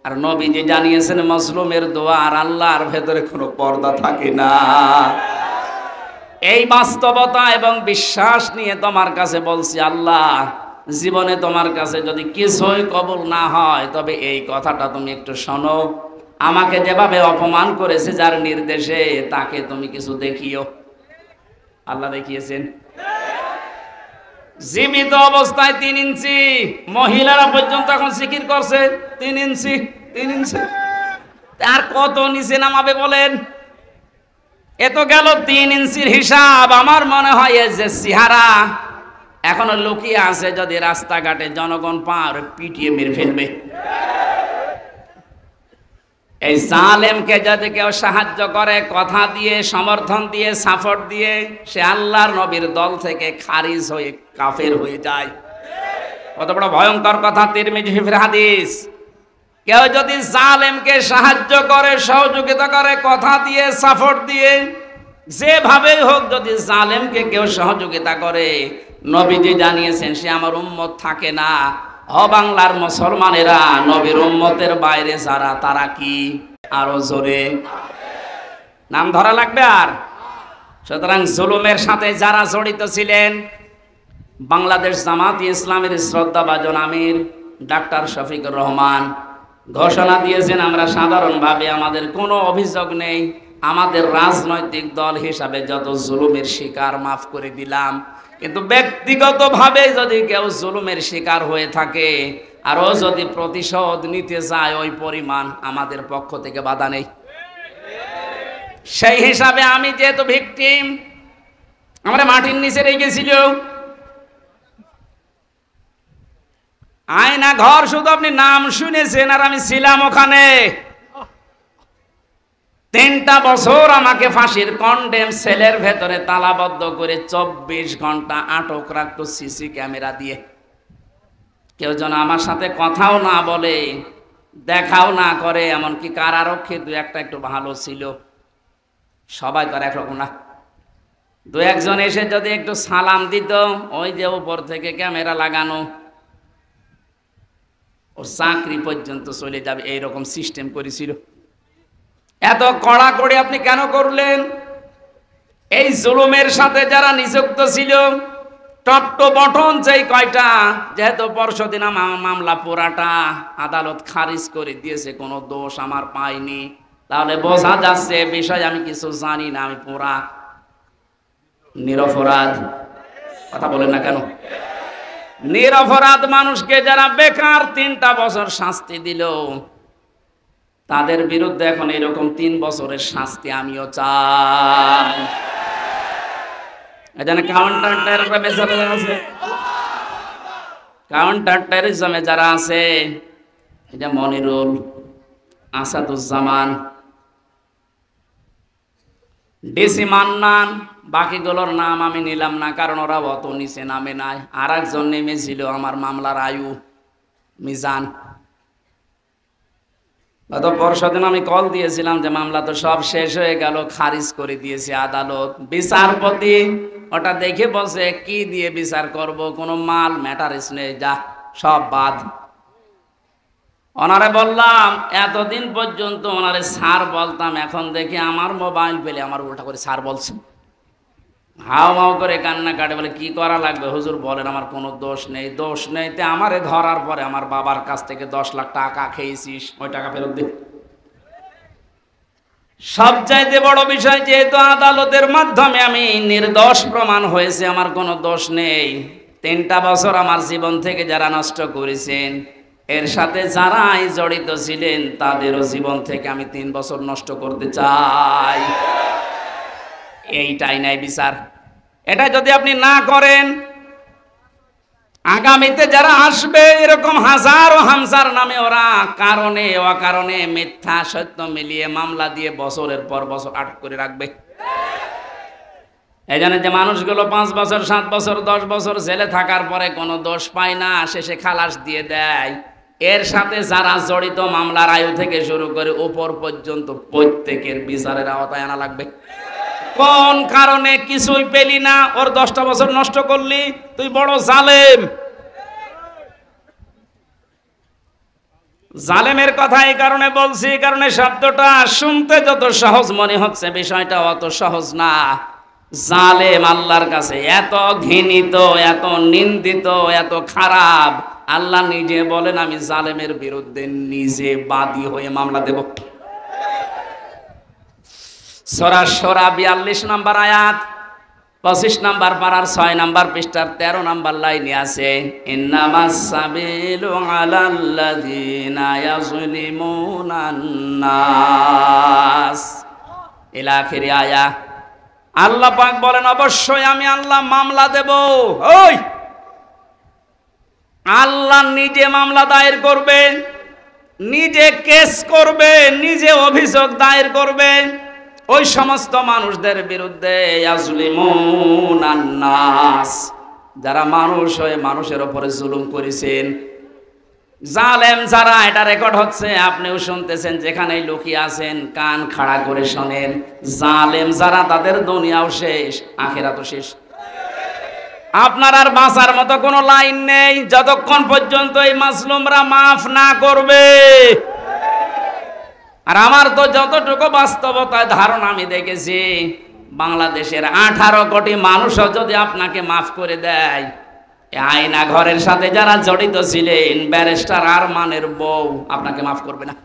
আর নবীজি জানিয়েছেন মজলুমের দোয়া আর আল্লাহর ভেতরে কোনো পর্দা থাকে না। এই বাস্তবতা এবং বিশ্বাস নিয়ে তোমার কাছে বলছি, আল্লাহ জীবনে তোমার কাছে যদি কিছুই কবুল না হয়, তবে এই কথাটা তুমি একটু শোনো, আমাকে যেভাবে অপমান করেছে যার নির্দেশে, তাকে তুমি কিছু দেখিও। আল্লাহ দেখিয়েছেন। জীবিত অবস্থায় 3 ইঞ্চি, মহিলারা পর্যন্ত এখন জিকির করছে 3 ইঞ্চি 3 ইঞ্চি। আর কত নিচে নামাবে বলেন? এ তো গেল 3 ইঞ্চির হিসাব। আমার মনে হয় এই যে চেহারা এখনো লুকিয়ে আছে, যদি রাস্তাঘাটে জনগণ পার পিটিয়ে মেরে ফেলবে। এই জালেমকে যদি কেউ সাহায্য করে, কথা দিয়ে, সমর্থন দিয়ে, সাপোর্ট দিয়ে, সে আল্লাহর নবীর দল থেকে খারিজ হয়ে কাফের হয়ে যায়। কত বড় ভয়ঙ্কর কথা, তিরমিজি শরীফের হাদিস। কেউ যদি জালেমকে সাহায্য করে, সহযোগিতা করে, কথা দিয়ে, সাপোর্ট দিয়ে, যেভাবেই হোক, যদি জালেমকে কেউ সহযোগিতা করে, নবীজি জানিয়েছেন সে আমার উম্মত থাকে না। বাংলার মুসলমানেরা নবীর উম্মতের বাইরে যারা, তারা কি? আরো জোরে নাম ধরা লাগবে। আর সুতরাং জুলুমের সাথে যারা জড়িত ছিলেন, বাংলাদেশ জামাতে ইসলামের শ্রদ্ধাভাজন আমির ডাক্তার শফিকুর রহমান ঘোষণা দিয়েছেন, আমরা সাধারণভাবে আমাদের কোনো অভিযোগ নেই, আমাদের রাজনৈতিক দল হিসাবে যত জুলুমের শিকার মাফ করে দিলাম, কিন্তু ব্যক্তিগতভাবে যদি কেউ জুলুমের শিকার হয়ে থাকে আর ও যদি প্রতিশোধ নিতে যায়, ওই পরিমাণ আমাদের পক্ষ থেকে বাধা নেই। সেই হিসাবে আমি যেহেতু ভিকটিম, আমরা মাটির নিচে রেখেছিল আয়না ঘর, শুধু আপনি নাম শুনেছেন, আর আমি ছিলাম ওখানে 3টা বছর। আমাকে ফাঁসির কন্ডেম সেলের ভেতরে তালাবদ্ধ করে 24 ঘন্টা আটক রাখতো সিসি ক্যামেরা দিয়ে। কেউ যেন আমার সাথে কথাও না বলে, দেখাও না করে। এমনকি কারারক্ষী 2-1টা একটু ভালো ছিল, সবাই তো একরকম না। 2-1 জন এসে যদি একটু সালাম দিত, ওই যে উপর থেকে ক্যামেরা লাগানো, ওর চাকরি পর্যন্ত চলে যাবে, এইরকম সিস্টেম করেছিল। এত কড়াকড়ি আপনি কেন করলেন? এই জুলুমের সাথে যারা নিযুক্ত ছিল, টপ টু বটন যেই কয়টা, যেহেতু পরশুদিন মামলা পুরাটা আদালত খারিজ করে দিয়েছে, কোনো দোষ আমার পাইনি, তাহলে বোঝা যাচ্ছে বিষয় আমি কিছু জানি না, আমি পুরা নিরপরাধ। কথা বলেন না কেন? নিরপরাধ মানুষকে যারা বেকার 3টা বছর শাস্তি দিল, তাদের বিরুদ্ধে এখন এরকম 3 বছরের শাস্তি আমিও চাই। এখানে কাউন্টার টেররিজমে আছে, কাউন্টার টেররিজমে যারা আছে, এটা মনিরুল, আসাদুজ্জামান, ডিসি মান্নান, বাকিগুলোর নাম আমি নিলাম না, কারণ ওরা অত নিচে নামে নাই। আর একজন নেমেছিল আমার মামলার আয়ু মিজান। গত পরশুদিন আমি কল দিয়েছিলাম যে মামলা তো সব শেষ হয়ে গেল, খারিজ করে দিয়েছে আদালত। বিচারপতি ওটা দেখে বলছে কি দিয়ে বিচার করব, কোনো মাল ম্যাটারিস নেই, যা সব বাদ। ওনারে বললাম এতদিন পর্যন্ত ওনারে স্যার বলতাম, এখন দেখি আমার মোবাইল পেলে আমার উল্টা করে স্যার বলছে, হাও মাও করে কান্না কাটে। বলে কি করা লাগবে হুজুর বলেন, আমার কোনো দোষ নেই। দোষ নেই তে আমারে ধরার পরে আমার বাবার কাছ থেকে 10 লাখ টাকা খেয়েছিস, ওই টাকা ফেরত দে। সবচাইতে বড় বিষয়, যেহেতু আদালতের মাধ্যমে আমি নির্দোষ প্রমাণ হয়েছে, আমার কোনো দোষ নেই। 3টা বছর আমার জীবন থেকে যারা নষ্ট করেছেন, এর সাথে যারাই জড়িত ছিলেন, তাদেরও জীবন থেকে আমি 3 বছর নষ্ট করতে চাই। এইটাই নাই বিচার। এটা যদি আপনি না করেন, আগামীতে যারা আসবে এরকম হাজারো হামসার নামে ওরা কারণে অকারণে মিথ্যা সত্য মিলিয়ে মামলা দিয়ে বছরের পর বছর আটক করে রাখবে। এই জন্য যে মানুষগুলো 5 বছর 7 বছর 10 বছর জেলে থাকার পরে কোনো দোষ পায় না, শেষে খালাস দিয়ে দেয়, এর সাথে যারা জড়িত মামলার আয়ু থেকে শুরু করে উপর পর্যন্ত প্রত্যেকের বিচারের আওতায় আনা লাগবে। কোন কারণে কিছুই পেলি না, ওর 10টা বছর নষ্ট করলি, তুই বড় জালেম। জালেমের কথা এই কারণে বলছি, কারণে শব্দটা শুনতে যত সহজ মনে হচ্ছে, বিষয়টা অত সহজ না। জালেম আল্লাহর কাছে এত ঘৃণিত, এত নিন্দিত, এত খারাপ, আল্লাহ নিজে বলেন আমি জালেমের বিরুদ্ধে নিজে বাদী হয়ে মামলা দেব। সূরা শুরা 42 নম্বর আয়াত, 25 নম্বর পারার 6 নম্বর পৃষ্ঠার 13 নম্বর লাইনে আছে, ইন্নামাস সাবিলু আলাল্লাযিনা ইয়াযলিমুনান নাস, ইলা আখিরি আয়া। আল্লাহ পাক বলেন অবশ্যই আমি আল্লাহ মামলা দেব। ওই আল্লাহ নিজে মামলা দায়ের করবে, নিজে কেস করবে, নিজে অভিযোগ দায়ের করবে ওই সমস্ত মানুষদের বিরুদ্ধে, ইয়াজলিমুনান নাস, যারা মানুষ হয়ে মানুষের উপরে জুলুম করেছেন। জালেম যারা, এটা রেকর্ড হচ্ছে, আপনিও শুনতেছেন, যেখানেই লুকিয়ে আছেন কান খাড়া করে শোনেন। জালেম যারা, তাদের দুনিয়াও শেষ, আখিরাতও শেষ। আপনার আর বাঁচার মতো কোনো লাইন নেই যতক্ষণ পর্যন্ত এই মাজলুমরা মাফ না করবে। আর আমার তো যতটুকু বাস্তবতায় ধারণা আমি দেখেছি, বাংলাদেশের 18 কোটি মানুষও যদি আপনাকে মাফ করে দেয়, আয়না ঘরের সাথে যারা জড়িত ছিলেন, ব্যারিস্টার আরমানের বউ আপনাকে মাফ করবে না।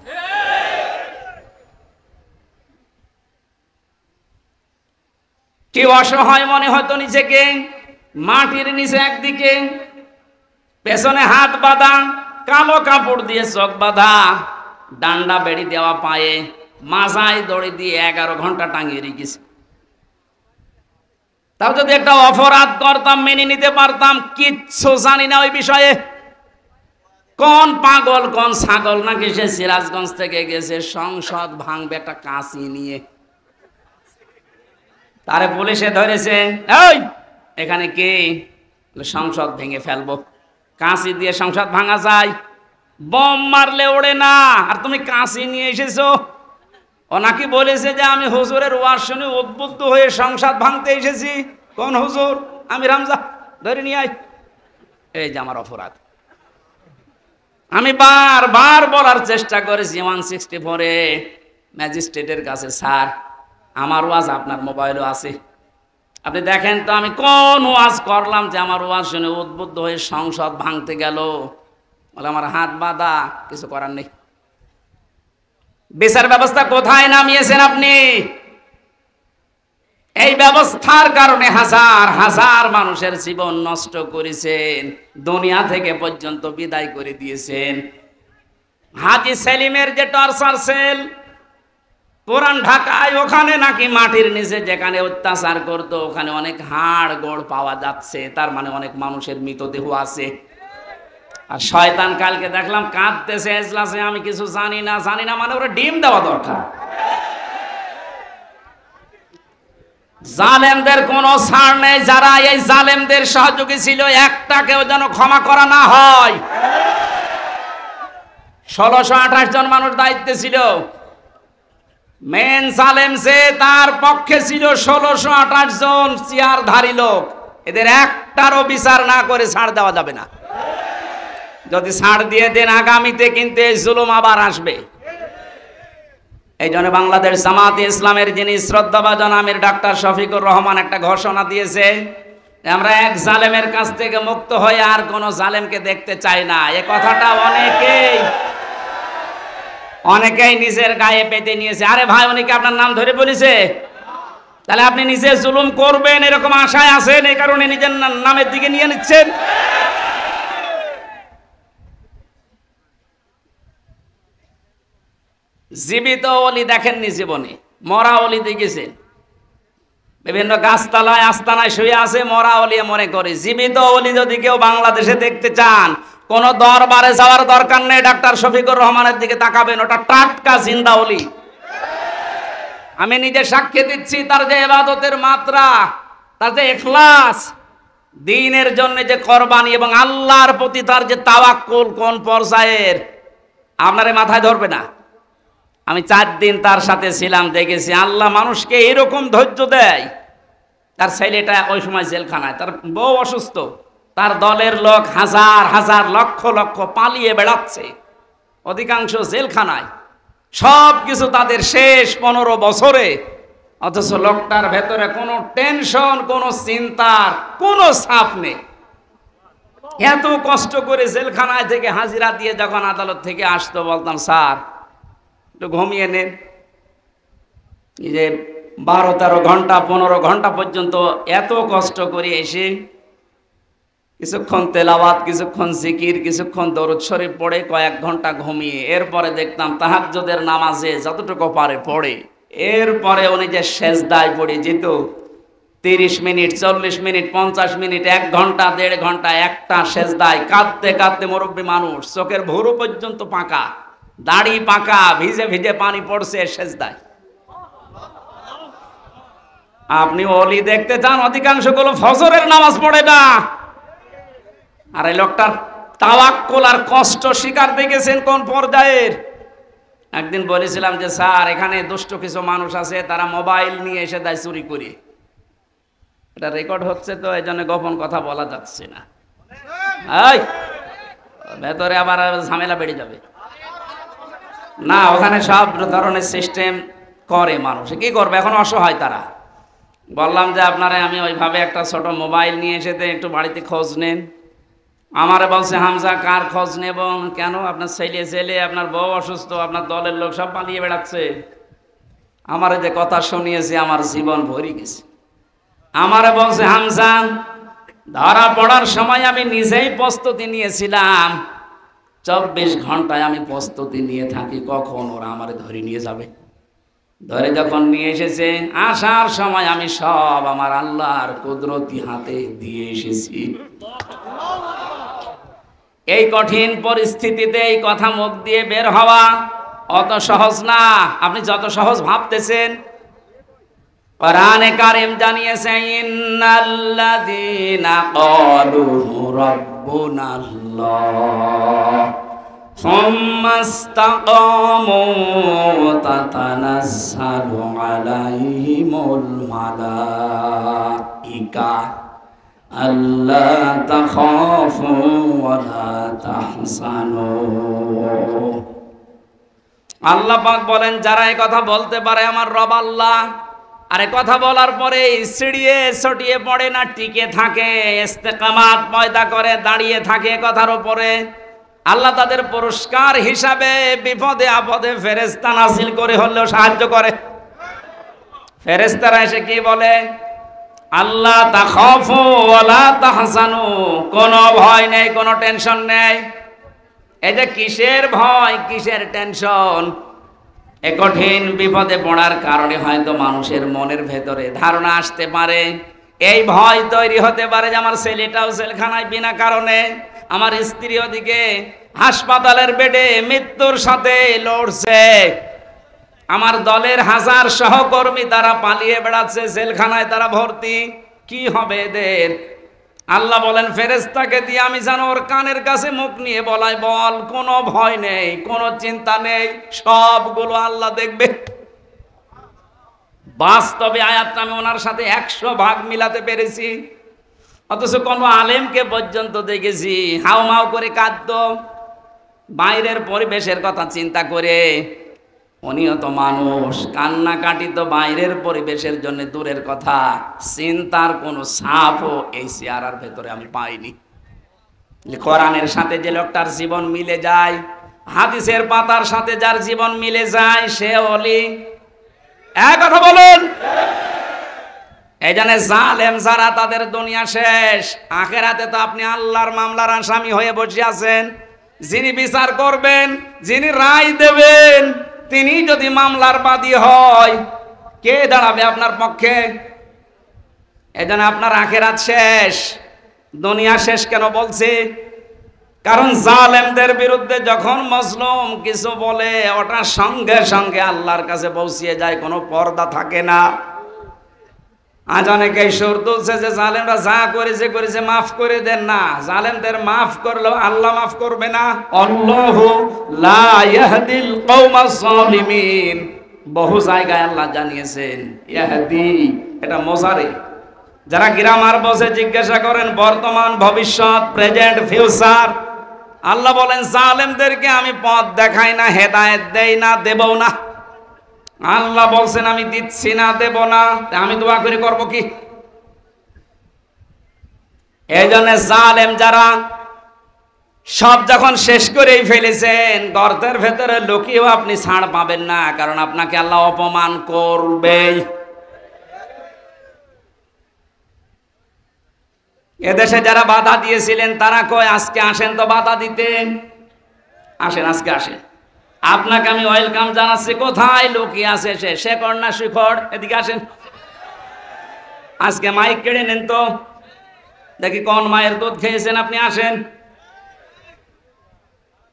কি অসহায় মনে হতো নিজেকে, মাটির নিচে একদিকে, পেছনে হাত বাঁধা, কালো কাপড় দিয়ে চোখ বাঁধা, ডান্ডা বেড়ি দেওয়া পায়ে, মাজায় দড়ি দিয়ে 11 ঘন্টা টাঙিয়ে রেখেছে। তাও যদি একটা অপরাধ করতাম মেনে নিতে পারতাম, কিচ্ছু জানি না ওই বিষয়ে। কোন পাগল কোন ছাগল নাকি সে সিরাজগঞ্জ থেকে গেছে সংসদ ভাঙবে একটা কাঁচি নিয়ে, তারে পুলিশে ধরেছে, এই এখানে কে? সংসদ ভেঙে ফেলবো। কাঁচি দিয়ে সংসদ ভাঙা যায়? বম মারলে ওড়ে না, আর তুমি কাঁচি নিয়ে এসেছো। ও নাকি বলেছে যে আমি হুজুরের ওয়াজ শুনে উদ্বুদ্ধ হয়ে সংসদ ভাঙতে এসেছি। কোন হুজুর? আমি রামজা, ধরে নিয়ে আয়। এই যে আমার অপরাধ। আমি বারবার বলার চেষ্টা করেছি 164-এ ম্যাজিস্ট্রেটের কাছে, স্যার আমার ওয়াজ আপনার মোবাইলও আছে, আপনি দেখেন তো আমি কোন ওয়াজ করলাম যে আমার ওয়াজ শুনে উদ্বুদ্ধ হয়ে সংসদ ভাঙতে গেল। বলে আমার হাত বাঁধা, কিছু করার নেই। বিচার ব্যবস্থা কোথায় নামিয়েছেন আপনি? এই ব্যবস্থার কারণে হাজার হাজার মানুষের জীবন নষ্ট করেছেন, দুনিয়া থেকে পর্যন্ত বিদায় করে দিয়েছেন। হাজী সেলিমের যে টর্চার সেল পুরান ঢাকায়, ওখানে নাকি মাটির নিচে যেখানে অত্যাচার করতো ওখানে অনেক হাড় গোড় পাওয়া যাচ্ছে, তার মানে অনেক মানুষের মৃতদেহ আছে। আর শয়তান কালকে দেখলাম কাঁদতেছে এজলাসে, আমি কিছু জানি না মানে ওরা ডিম দেওয়া দরকার। জালেমদের কোনো ছাড় নেই, যারা এই জালেমদের সহযোগী ছিল একটাকেও যেন ক্ষমা করা না হয়। 1628 জন মানুষ দায়িত্বে ছিল, মেন জালেম সে তার পক্ষে ছিল 1628 জন চেয়ারধারী লোক, এদের একটারও বিচার না করে ছাড় দেওয়া যাবে না। যদি ছাড় দিয়ে দেন আগামীতে কিন্তু এই জুলুম আবার আসবে। এই জন্য বাংলাদেশ জামাতে ইসলামের যিনি শ্রদ্ধাভাজন আমির ডাক্তার শফিকুর রহমান একটা ঘোষণা দিয়েছে, আমরা এক জালেমের কাছ থেকে মুক্ত হয়ে আর কোন জালেমকে দেখতে চাই না। এ কথাটা অনেকেই নিজের গায়ে পেতে নিয়েছে। আরে ভাই, উনিকে আপনার নাম ধরে বলেছে, তাহলে আপনি নিজে জুলুম করবেন এরকম আশায় আছেন, এই কারণে নিজের নামের দিকে নিয়ে নিচ্ছেন। জীবিত ওলি দেখেননি জীবনে, মরা ওলি দেখেছেন। বিভিন্ন গাছতলায় আস্তানায় শুয়ে আছে মরা ওলি মনে করে। জীবিত ওলি যদি কেউ বাংলাদেশে দেখতে চান, কোন দরবারে যাওয়ার দরকার নেই, ডাক্তার শফিকুর রহমানের দিকে তাকাবেন, ওটা টাটকা জিন্দা ওলি। আমি নিজে সাক্ষী দিচ্ছি, তার যে ইবাদতের মাত্রা, তার যে ইখলাস, দ্বীনের জন্য যে কোরবানি এবং আল্লাহর প্রতি তার যে তাওয়াক্কুল কোন পর্যায়ের, আপনারে মাথায় ধরবে না। আমি 4 দিন তার সাথে ছিলাম, দেখেছি আল্লাহ মানুষকে এরকম ধৈর্য দেয়। তার ছেলেটা ওই সময় জেলখানায়, তার বউ অসুস্থ, তার দলের লোক হাজার হাজার লক্ষ লক্ষ পালিয়ে বেড়াচ্ছে, অধিকাংশ জেলখানায়, সব কিছু তাদের শেষ 15 বছরে, অথচ লোকটার ভেতরে কোনো টেনশন, কোনো চিন্তার কোনো ছাপ নেই। এত কষ্ট করে জেলখানায় থেকে হাজিরা দিয়ে যখন আদালত থেকে আসতো, বলতাম স্যার একটু ঘুমিয়ে নেন। এই যে 12-13 ঘন্টা 15 ঘন্টা পর্যন্ত এত কষ্ট করে এসে কিছুক্ষণ তেলাওয়াত, কিছুক্ষণ জিকির, কিছুক্ষণ দরুদ শরীফ পড়ে কয়েক ঘন্টা ঘুমিয়ে, এরপরে দেখতাম তাহাজ্জুদের নামাজে যতটুকু পারে পড়ে, এরপরে উনি যে সেজদায় পড়ে যেত 30 মিনিট, 40 মিনিট, 50 মিনিট, 1 ঘন্টা, 1.5 ঘন্টা একটা সেজদায় কাঁদতে কাঁদতে, মুরব্বী মানুষ, চোখের ভুরু পর্যন্ত পাকা, দাড়ি পাকা, ভিজে ভিজে পানি পড়ছে সেজদায়। আপনি ওলি দেখতে চান, অধিকাংশ গুলো ফজরের নামাজ পড়ে না। আর এই লোকটার তাওয়াক্কুল আর কষ্ট শিকার দেখেছেন কোন পর্যায়ের। একদিন বলেছিলাম যে স্যার, এখানে দুষ্ট কিছু মানুষ আছে, তারা মোবাইল নিয়ে এসে দেয় চুরি করে। এটা রেকর্ড হচ্ছে তো, এই জন্য গোপন কথা বলা যাচ্ছে না। ভেতরে আবার ঝামেলা বেড়ে যাবে না, ওখানে সব ধরনের সিস্টেম করে। মানুষ কি করবে এখন, অসহায় তারা। বললাম যে আপনারা আমি ওইভাবে একটা ছোট মোবাইল নিয়ে এসে একটু বাড়িতে খোঁজ নেন। আমারে বলছে হামজা কার খোঁজ নেব? কেন? আপনার ছেলে, আপনার বউ অসুস্থ, আপনার দলের লোক সব পালিয়ে বেড়াচ্ছে। আমারে যে কথা শুনিয়েছে আমার জীবন ভরে গেছে। আমারে বলছে হামজা, ধরা পড়ার সময় আমি নিজেই প্রস্তুতি নিয়েছিলাম, 24 ঘন্টায় আমি প্রস্তুতি নিয়ে থাকি কখন ওরা আমারে ধরে নিয়ে যাবে। ধরে যখন নিয়ে এসেছে, আসার সময় আমি সব আমার আল্লাহর কুদরতি হাতে দিয়ে এসেছি। এই কঠিন পরিস্থিতিতে এই কথা মুখ দিয়ে বের হওয়া অত সহজ না, আপনি যত সহজ ভাবতেছেন। কোরআনে কারীম জানিয়েছে, ইন্নাল্লাযীনা ক্বালু রাব্বুনাল্লাহ সুম্মা ইসতাকামু তাতানাজ্জালু আলাইহিমুল মালাইকা আল্লা তাখাফু ওয়া লা তাহজানু। আল্লাহ পাক বলেন, যারা এই কথা বলতে পারে আমার রব আল্লাহ, আর কথা বলার পরে সিঁড়িয়ে ছটিয়ে পড়ে না, টিকে থাকে, ইস্তেকামাত পয়দা করে দাঁড়িয়ে থাকে কথার উপরে, আল্লাহ তাদের পুরস্কার হিসাবে বিপদে আপদে ফেরেশতা নাযিল করে হলেও সাহায্য করে। ফেরেশতারা এসে কি বলে? আল্লাহ তাখাফু ওয়ালা তাহজানু, কোনো ভয় নেই, কোনো টেনশন নেই। এই যে কিসের ভয়, কিসের টেনশন? এ কঠিন বিপদে পড়ার কারণে হয়তো মানুষের মনের ভেতরে ধারণা আসতে পারে, এই ভয় তৈরি হতে পারে যে আমার ছেলেটাও জেলখানায় বিনা কারণে, আমার স্ত্রী ওদিকে হাসপাতালের বেডে মৃত্যুর সাথে লড়ছে, আমার দলের হাজার সহকর্মী তারা পালিয়ে বেড়াচ্ছে, জেলখানায় তারা ভর্তি, কি হবে এদের? আল্লাহ বলেন ফেরেশতাকে দিয়ে আমি যেন ওর কানের কাছে মুখ নিয়ে বলাই, বল কোনো ভয় নেই, কোনো চিন্তা নেই, সবগুলো আল্লাহ দেখবে। বাস্তবে আয়াতটা আমি ওনার সাথে 100 ভাগ মিলাতে পেরেছি। অথচ কোনো আলেমকে পর্যন্ত দেখেছি হাউমাউ করে কাঁদতো বাইরের পরিবেশের কথা চিন্তা করে। উনিও তো মানুষ, কান্নাকাটি তো বাইরের পরিবেশের জন্য দূরের কথা, চিন্তার কোনো ছাপও এই চেহারার ভেতরে আমি পাইনি। কোরআনের সাথে যে লোকটার জীবন মিলে যায়, হাদিসের পাতার সাথে যার জীবন মিলে যায়, সে ওলি। এক কথা বলুন। এই জন্য জালেম যারা, তাদের দুনিয়া শেষ। আখেরাতে তো আপনি আল্লাহর মামলার আসামি হয়ে বসে আছেন। যিনি বিচার করবেন, যিনি রায় দেবেন, তিনি যদি মামলার বাদী হয়, কে দাঁড়াবে আপনার পক্ষে? এজন্য আপনার আখেরাত শেষ। দুনিয়া শেষ কেন বলছি? কারণ জালেমদের বিরুদ্ধে যখন মজলুম কিছু বলে, ওটা সঙ্গে সঙ্গে আল্লাহর কাছে পৌঁছিয়ে যায়, কোনো পর্দা থাকে না। আজ অনেকেই সুর তুলছে যে জালেমরা যা করেছে মাফ করে দেন না। জালেমদের মাফ করলেও আল্লাহ মাফ করবে না। আল্লাহু লা ইয়াহদিল কওমাস জালিমিন, বহু জায়গায় আল্লাহ জানিয়েছেন ইয়াহদি, এটা মোজারে। যারা গ্রামার বসে জিজ্ঞাসা করেন বর্তমান, ভবিষ্যৎ, প্রেজেন্ট, ফিউচার, আল্লাহ বলেন জালেমদেরকে আমি পথ দেখাই না, হেদায়েত দেই না, দেবও না। আল্লাহ বলছেন আমি দিচ্ছি না, দেব না, আমি দোয়া করে করব কি? এই জন্য জালেম যারা সব যখন শেষ করেই ফেলেছেন, গর্তের ভেতরে লুকিয়েও আপনি ছাড় পাবেন না, কারণ আপনাকে আল্লাহ অপমান করবেই। এদেশে যারা বাধা দিয়েছিলেন তারা কয় আজকে আসেন তো বাধা দিতে, আসেন আজকে আসেন, আপনাকে আমি ওয়েলকাম জানাচ্ছি। কোথায় লুকিয়ে আছে সে? শেখর না শিখর? এদিকে আসেন, আজকে মাইক কেড়ে নেন তো দেখি কোন মায়ের দুধ খেয়েছেন আপনি, আসেন।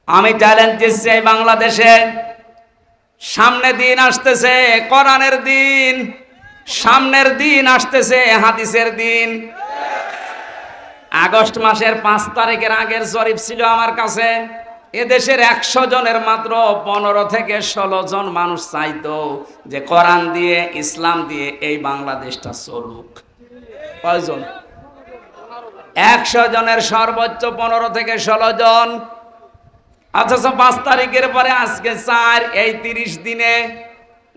আমি চ্যালেঞ্জ দিচ্ছি, এই বাংলাদেশে সামনে দিন আসতেছে, কোরআনের দিন, সামনের দিন আসতেছে, হাদিসের দিন। আগস্ট মাসের 5 তারিখের আগের জরিপ ছিল আমার কাছে, এদেশের 100 জনের মাত্র 15 থেকে 16 জন মানুষ চাইতো যে কোরআন দিয়ে, ইসলাম দিয়ে এই বাংলাদেশটা চলুক। কয়জন? 100 জনের সর্বোচ্চ 15 থেকে 16 জন। অথচ 5 তারিখের পরে আজকে 4, এই 30 দিনে,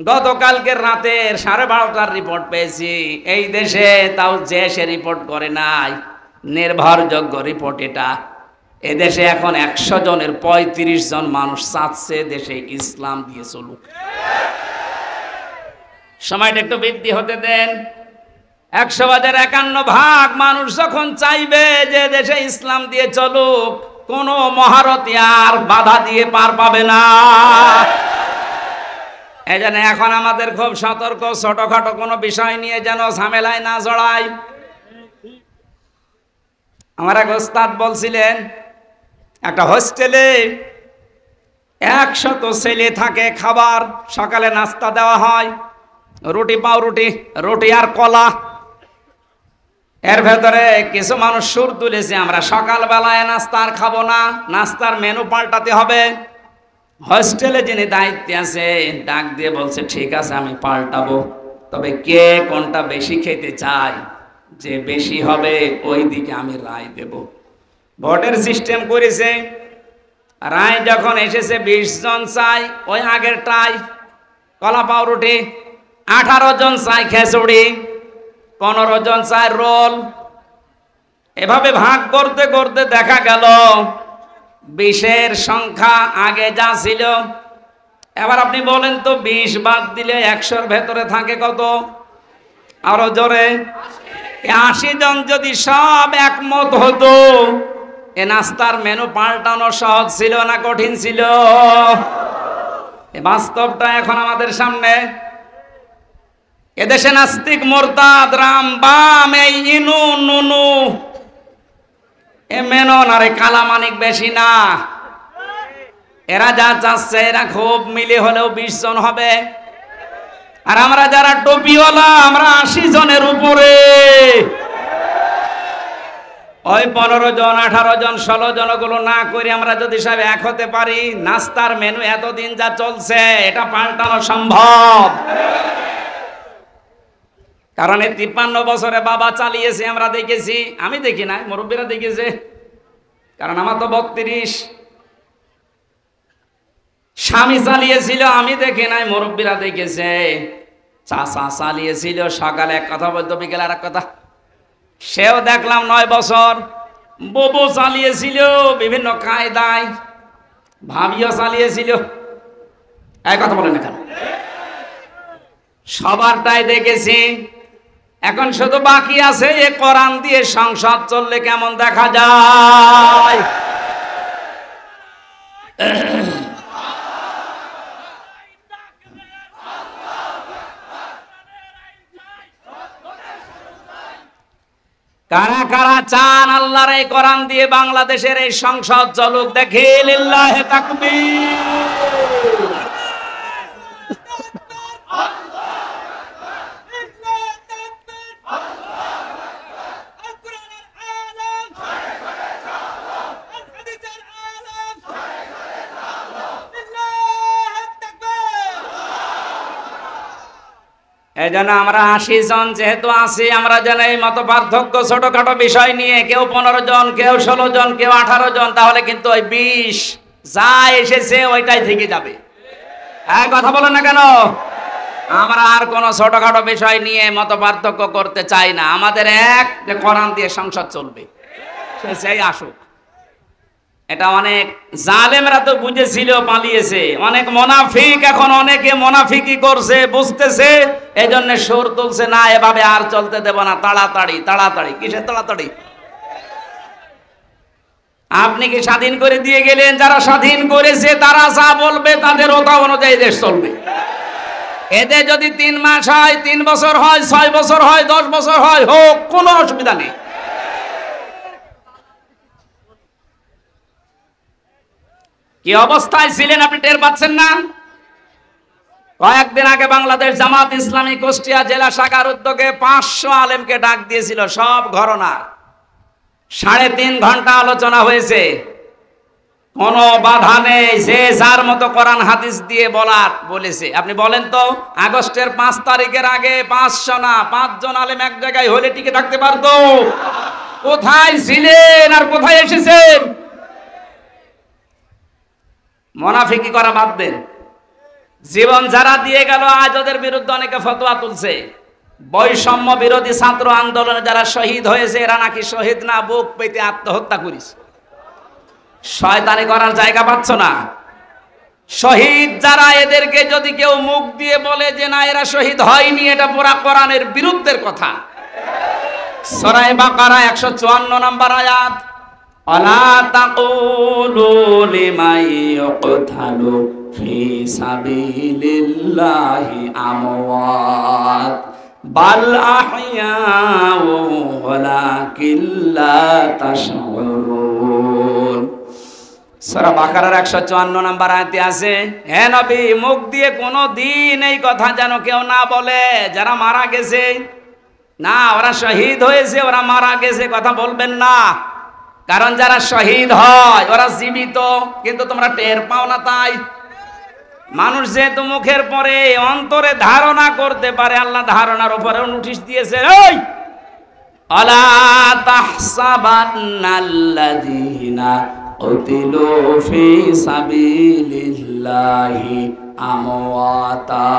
গতকালকের রাতের 12:30টার রিপোর্ট পেয়েছি এই দেশে, তাও যে সে রিপোর্ট করে নাই, নির্ভরযোগ্য রিপোর্ট এটা। এদেশে এখন 100 জনের 35 জন মানুষ চাচ্ছে দেশে ইসলাম দিয়ে চলুক। সময়টা একটু বৃদ্ধি হতে দেন। 100/51 মানুষ যখন চাইবে যে দেশে ইসলাম দিয়ে চলুক, কোন মহারথী আর বাধা দিয়ে পার পাবে না। এই জন্য এখন আমাদের খুব সতর্ক, ছোটখাটো কোনো বিষয় নিয়ে যেন ঝামেলায় না জড়াই। আমার এক ওস্তাদ বলছিলেন, একটা হোস্টেলে 100 ছেলে থাকে, খাবার সকালে নাস্তা দেওয়া হয়, রুটি পাউরুটি, রুটি আর কলা। এর ভেতরে কিছু মানুষ সুর তুলেছে, আমরা সকালবেলায় নাস্তা আর খাবো না, নাস্তার মেনু পাল্টাতে হবে। হোস্টেলে যিনি দায়িত্বে আছে ডাক দিয়ে বলছে ঠিক আছে আমি পাল্টাবো, তবে কে কোনটা বেশি খেতে চায়, যে বেশি হবে ওই দিকে আমি রায় দেব। ভোটের সিস্টেম করেছে, রায় যখন এসেছে 20 জন চাই ওই আগেরটাই কলা পাউরুটি, 18 জন চাই খিচুড়ি, 15 জন চাই রোল। এভাবে ভাগ করতে করতে দেখা গেল 20-এর সংখ্যা আগে যা ছিল। এবার আপনি বলেন তো 20 বাদ দিলে 100-র ভেতরে থাকে কত? আরো জোরে। 80 জন যদি সব একমত হতো, এ নাস্তার মেনু পাল্টানো সহজ ছিল না কঠিন ছিল? বাস্তবটা এখন আমাদের সামনে। এদেশে নাস্তিক, মোরতাদ, রাম, বাম, এই ইনু নুনু, এ মেনন আর কালামানিক বেশি না। এরা যা চাচ্ছে, এরা খুব মিলে হলেও 20 জন হবে। আর আমরা যারা টুপিওয়ালা, আমরা 80 জনের উপরে। ওই 15 জন, 18 জন, 16 জন গুলো না করে আমরা যদি সব এক হতে পারি, নাস্তার মেনু এতদিন যা চলছে এটা পাল্টানো সম্ভব। কারণ এই 53 বছরে বাবা চালিয়েছে, আমরা দেখেছি। আমি দেখি না, মুরব্বীরা দেখেছে, কারণ আমার তো 32। স্বামী চালিয়েছিল, আমি দেখি নাই, মুরব্বীরা দেখেছে। চাচা চালিয়েছিল, সকালে এক কথা বলতো, বিকেলে আর এক কথা। সেও দেখলাম 9 বছর। ববু চালিয়েছিল বিভিন্ন কায়দায়, ভাবিও চালিয়েছিল। এক কথা বলেন এখানে, সবারটাই দেখেছি। এখন শুধু বাকি আছে এ কোরআন দিয়ে সংসদ চললে কেমন দেখা যায়। কারা কারা চান আল্লাহর এই কোরআন দিয়ে বাংলাদেশের এই সংসদ চলুক? দেখি লিল্লাহে তাকবীর। এই জন্য আমরা 80 জন যেহেতু আছি, আমরা যেন এই মত পার্থক্য ছোটখাটো বিষয় নিয়ে, কেউ 15 জন, কেউ 16 জন, কেউ 18 জন, তাহলে কিন্তু ওই 20 যা এসেছে ওইটাই থেকে যাবে। হ্যাঁ, কথা বলেন না কেন? আমরা আর কোনো ছোটখাটো বিষয় নিয়ে মত পার্থক্য করতে চাই না। আমাদের এক যে কোরআন দিয়ে সংসদ চলবে, সেই আসুক। এটা অনেক জালেমরা তো বুঝেছিল, পালিয়েছে। অনেক মুনাফিক এখন অনেকে মুনাফিকি করছে, বুঝতেছে, এই জন্য সুর তুলছে, না এভাবে আর চলতে দেব না, তাড়াতাড়ি তাড়াতাড়ি। কিসের তাড়াতাড়ি? আপনি কি স্বাধীন করে দিয়ে গেলেন? যারা স্বাধীন করেছে তারা যা বলবে তাদের ওটা অনুযায়ী দেশ চলবে। এতে যদি 3 মাস হয়, 3 বছর হয়, 6 বছর হয়, 10 বছর হয়, হোক, কোনো অসুবিধা নেই। কি অবস্থায় ছিলেন আপনি টের পাচ্ছেন না? কয়েকদিন আগে বাংলাদেশ জামাত ইসলামী কুষ্টিয়া জেলা শাখার উদ্যোগে 500 আলেমকে ডাক দিয়েছিল, সব ঘরনার। 3.5 ঘন্টা আলোচনা হয়েছে, কোনো বাধা নেই। যে যার মতো কোরআন হাদিস দিয়ে বলেছে। আপনি বলেন তো, আগস্টের 5 তারিখের আগে 500 না 5 জন আলেম এক জায়গায় হলে টিকে থাকতে পারতো? কোথায় ছিলেন আর কোথায় এসেছেন? মুনাফিকি করা বাদ দেন। জীবন যারা দিয়ে গেল, আজ ওদের বিরুদ্ধে অনেকে ফতোয়া তুলছে। বৈষম্য বিরোধী ছাত্র আন্দোলনে যারা শহীদ হয়েছে, এরা নাকি শহীদ না, বুক পেতে আত্মহত্যা করেছে। শয়তানি করার জায়গা পাচ্ছ না? শহীদ যারা, এদেরকে যদি কেউ মুখ দিয়ে বলে যে না এরা শহীদ হয়নি, এটা পুরা কোরআনের বিরুদ্ধের কথা। সূরা বাকারা 154 নম্বর আয়াত, আলা তাকুলু লিমান ইউকতালু ফি সাবিলিল্লাহি আমওয়াত বাল আহইয়াউ ওয়ালাকিন লা তাশউরুন। সূরা বাকারার 154 নম্বর আয়াতে আছে, হে নবী, মুখ দিয়ে কোনো দিন এই কথা যেন কেউ না বলে যারা মারা গেছে, না ওরা শহীদ হয়েছে, ওরা মারা গেছে, কথা বলবেন না। কারণ যারা শহীদ হয় ওরা জীবিত, কিন্তু তোমরা টের পাও না। তাই মানুষ যেহেতু মুখের পরে অন্তরে ধারণা করতে পারে, আল্লাহ ধারণার উপরেও নোটিশ দিয়েছে, ওই আলা তাহসাবান্নাল্লাযীনা কুতিলু ফি সাবিলিল্লাহি আমওয়াতা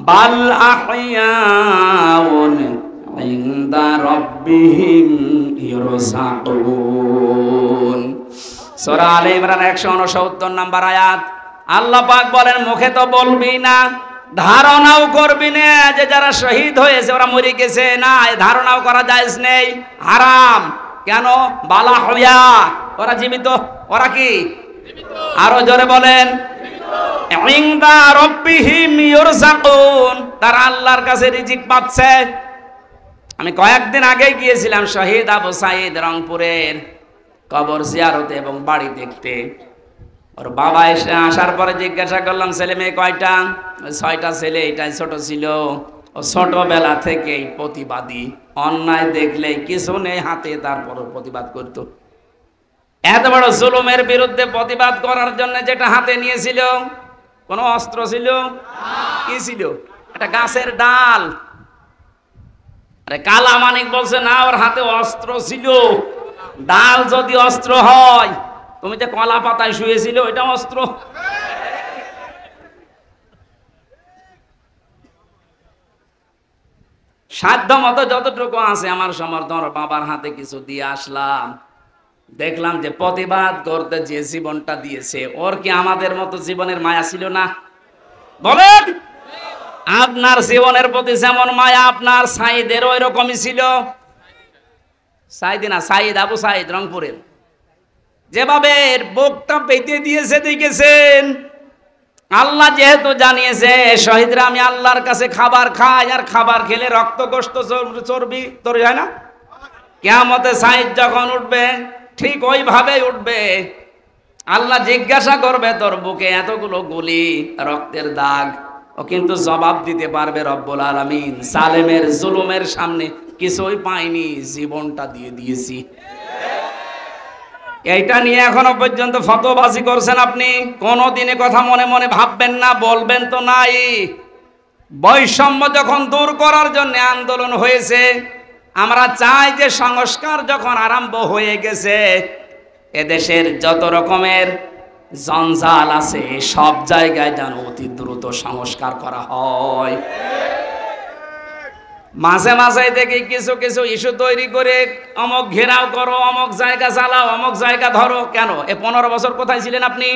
বাল আহইয়াউন ইনদা রাব্বিহিম ইরযাকুন। সূরা আলে ইমরান 169 নম্বর আয়াত। আল্লাহ পাক বলেন, মুখে তো বলবি না, ধারণাও করবি না যে যারা শহীদ হয়েছে ওরা মরে গেছে, না, ধারণাও করা জায়েজ নেই, হারাম। কেন? বালা হইয়া ওরা জীবিত। ওরা কি? আরো জোরে বলেন, ইনদা রাব্বিহিম ইউরযাকুন, তারা আল্লাহর কাছে রিজিক পাচ্ছে। আমি কয়েকদিন আগে গিয়েছিলাম শহীদ আবু সাঈদ রংপুরের কবর জিয়ারতে এবং বাড়ি দেখতে। ওর বাবা এসে আসার পরে জিজ্ঞাসা করলাম, ছেলে মেয়ে কয়টা? 6টা ছেলে, এটাই ছোট ছিল। ও ছোটবেলা থেকেই প্রতিবাদী, অন্যায় দেখলে কিছু নেই হাতে, তারপরও প্রতিবাদ করত। এত বড় জুলুমের বিরুদ্ধে প্রতিবাদ করার জন্য যেটা হাতে নিয়েছিল, কোনো অস্ত্র ছিল? কি ছিল? একটা গাছের ডাল। আরে কালা মানিক বলছে না, ওর হাতে অস্ত্র ছিল। ডাল যদি অস্ত্র হয়, তুমি যে কলা পাতায় শুয়েছিল এটা অস্ত্র? সাধ্য মতো যতটুকু আছে আমার সমর্থন, বাবার হাতে কিছু দিয়ে আসলাম। দেখলাম যে প্রতিবাদ করতে যে জীবনটা দিয়েছে, ওর কি আমাদের মতো জীবনের মায়া ছিল না? বলেন, আপনার জীবনের প্রতি যেমন মায়া আপনার সাইদের ওই রকমই ছিল। সাইদ না, সাইদ আবু সাইদ রংপুরের, যেভাবে বুকটা পেতে দিয়েছে দেখেছেন। আল্লাহ যেহেতু জানিয়েছে শহীদরা আমি আল্লাহর কাছে খাবার খাই, আর খাবার খেলে রক্ত গোশত চর্বি তৈরি হয় না, কিয়ামতে সাইদ যখন উঠবে ঠিক ওইভাবেই উঠবে। আল্লাহ জিজ্ঞাসা করবে, তোর বুকে এতগুলো গুলি, রক্তের দাগ, ও কিন্তু জবাব দিতে পারবে রব্বুল আলামিন জালেমের জুলুমের সামনে কিছুই পাইনি, জীবনটা দিয়ে দিয়েছি। এইটা নিয়ে এখনো পর্যন্ত ফতোয়াবাজি করছেন আপনি। কোনদিনে কথা মনে মনে ভাববেন না, বলবেন তো নাই। বৈষম্য যখন দূর করার জন্য আন্দোলন হয়েছে, আমরা চাই যে সংস্কার যখন আরম্ভ হয়ে গেছে, এদেশের যত রকমের জঞ্জাল আছে সব জায়গায় যেন অতি দ্রুত সংস্কার করা হয়। মাঝে মাঝে দেখি কিছু কিছু ইস্যু তৈরি করে অমক ঘেরাও করো, অমক জায়গা চালাও, অমক জায়গা ধরো। কেন? 15 বছর কোথায় ছিলেন আপনি?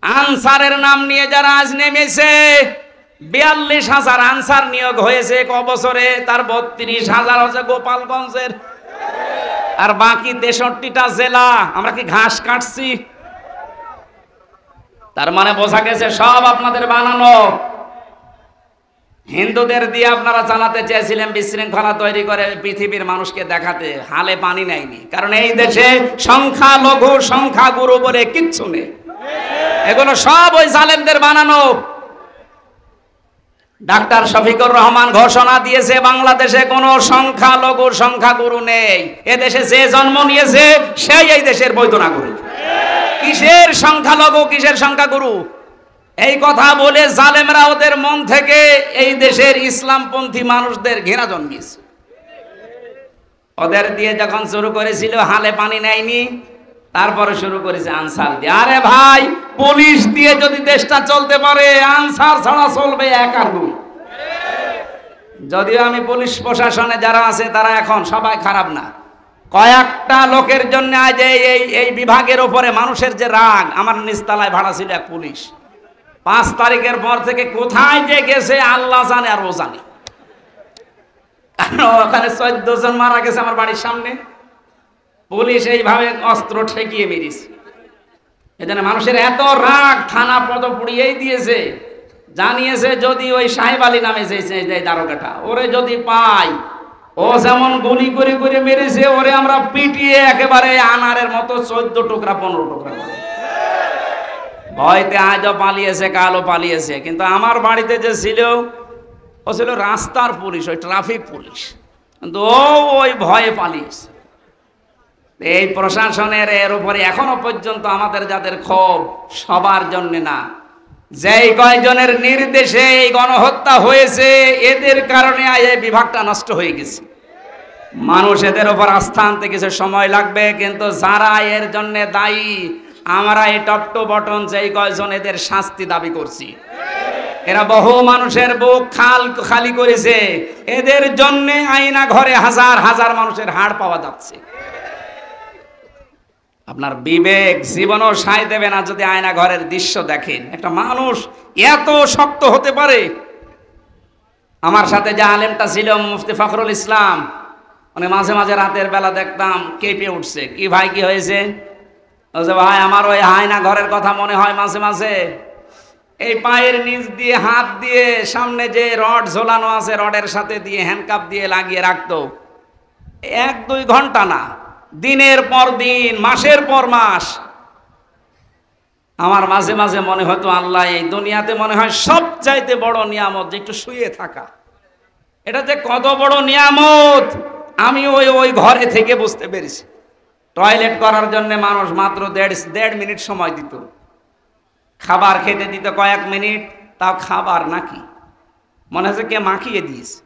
আনসারের নাম নিয়ে যারা আজ নেমেছে, 42,000 আনসার নিয়োগ হয়েছে ক বছরে, তার 32,000 হচ্ছে গোপালগঞ্জের, আর বাকি 63টা জেলা। আমরা কি ঘাস কাটছি? তার মানে বোঝা গেছে সব আপনাদের বানানো। হিন্দুদের দিয়ে আপনারা চালাতে চেয়েছিলেন বিশৃঙ্খলা তৈরি করে পৃথিবীর মানুষকে দেখাতে, হালে পানি নেয়নি। কারণ এই দেশে সংখ্যালঘু সংখ্যাগুরু বলে কিচ্ছু নেই, এগুলো সব ওই জালেমদের বানানো। ডাক্তার শফিকুর রহমান ঘোষণা দিয়েছে বাংলাদেশে কোনো সংখ্যালঘু সংখ্যাগুরু নেই। এদেশে যে জন্ম নিয়েছে সেই এই দেশের বৈধ নাগরিক। কিসের সংখ্যালঘু, কিসের সংখ্যাগুরু? এই কথা বলে জালেমরা ওদের মন থেকে এই দেশের ইসলামপন্থী মানুষদের ঘৃণা জন্মিয়েছে। ওদের দিয়ে যখন শুরু করেছিল হালে পানি নেয়নি, তারপরে শুরু করেছে আনসার দিয়ে। আরে ভাই, পুলিশ দিয়ে যদি দেশটা চলতে পারে, আনসার ছাড়া চলবে এক আর দুই। যদিও আমি পুলিশ প্রশাসনে যারা আছে তারা এখন সবাই খারাপ না, কয়েকটা লোকের জন্য আজ এই বিভাগের উপরে মানুষের যে রাগ। আমার নিচতলায় ভাড়া ছিল এক পুলিশ, 5 তারিখের পর থেকে কোথায় যে গেছে আল্লাহ জানে আর ও জানে। ওখানে 14 জন মারা গেছে আমার বাড়ির সামনে। পুলিশ এইভাবে অস্ত্র ঠেকিয়ে মেরেছে। এজন্য মানুষের এত রাগ, থানা পদ পুড়িয়েই দিয়েছে। জানিয়েছে যদি ওই সাহেব আলী নামে যে দারোগাটা, ওরে যদি পাই, ও যেমন গুলি করে করে মেরেছে, ওরে আমরা পিটিয়ে একেবারে আনারের মতো 14 টুকরা 15 টুকরা। ভয়তে আজও পালিয়েছে, কালও পালিয়েছে। কিন্তু আমার বাড়িতে যে ছিল, ও ছিল রাস্তার পুলিশ, ওই ট্রাফিক পুলিশ, কিন্তু ওই ভয়ে পালিয়েছে। এই প্রশাসনের এর উপরে এখনো পর্যন্ত আমাদের যাদের ক্ষোভ, সবার জন্য না, যেই কয়েকজনের নির্দেশে এই গণহত্যা হয়েছে, এদের কারণে এই বিভাগটা নষ্ট হয়ে গেছে। মানুষ এদের উপর আস্থা আনতে কিছু সময় লাগবে, কিন্তু যারা এর জন্য দায়ী, আমরা এই টপ টু বটন যেই কয়েকজন এদের শাস্তি দাবি করছি। এরা বহু মানুষের বুক খালি করেছে, এদের জন্য আয়না ঘরে হাজার হাজার মানুষের হাড় পাওয়া যাচ্ছে। আপনার বিবেক জীবনও সায় দেবে না যদি আয়না ঘরের দৃশ্য দেখেন। একটা মানুষ এত শক্ত হতে পারে। আমার সাথে যে আলেমটা ছিল মুফতি ফখরুল ইসলাম, মানে মাঝে মাঝে রাতের বেলা দেখতাম কেঁপে উঠছে। কি ভাই কি হয়েছে? বলছে ভাই আমার ওই আয়না ঘরের কথা মনে হয় মাঝে মাঝে। এই পায়ের নিচ দিয়ে হাত দিয়ে সামনে যে রড ঝোলানো আছে রডের সাথে দিয়ে হ্যান্ডকাপ দিয়ে লাগিয়ে রাখতো, 1-2 ঘন্টা না, দিনের পর দিন, মাসের পর মাস। আমার মাঝে মাঝে মনে হতো আল্লাহ এই দুনিয়াতে মনে হয় সবচাইতে বড় নিয়ামত যে একটু শুয়ে থাকা। এটা যে কত বড় নিয়ামত আমি ওই ঘরে থেকে বুঝতে পেরেছি। টয়লেট করার জন্য মানুষ মাত্র 1.5 মিনিট সময় দিত, খাবার খেতে দিত কয়েক মিনিট, তাও খাবার নাকি মনে হচ্ছে কে মাখিয়ে দিয়েছে।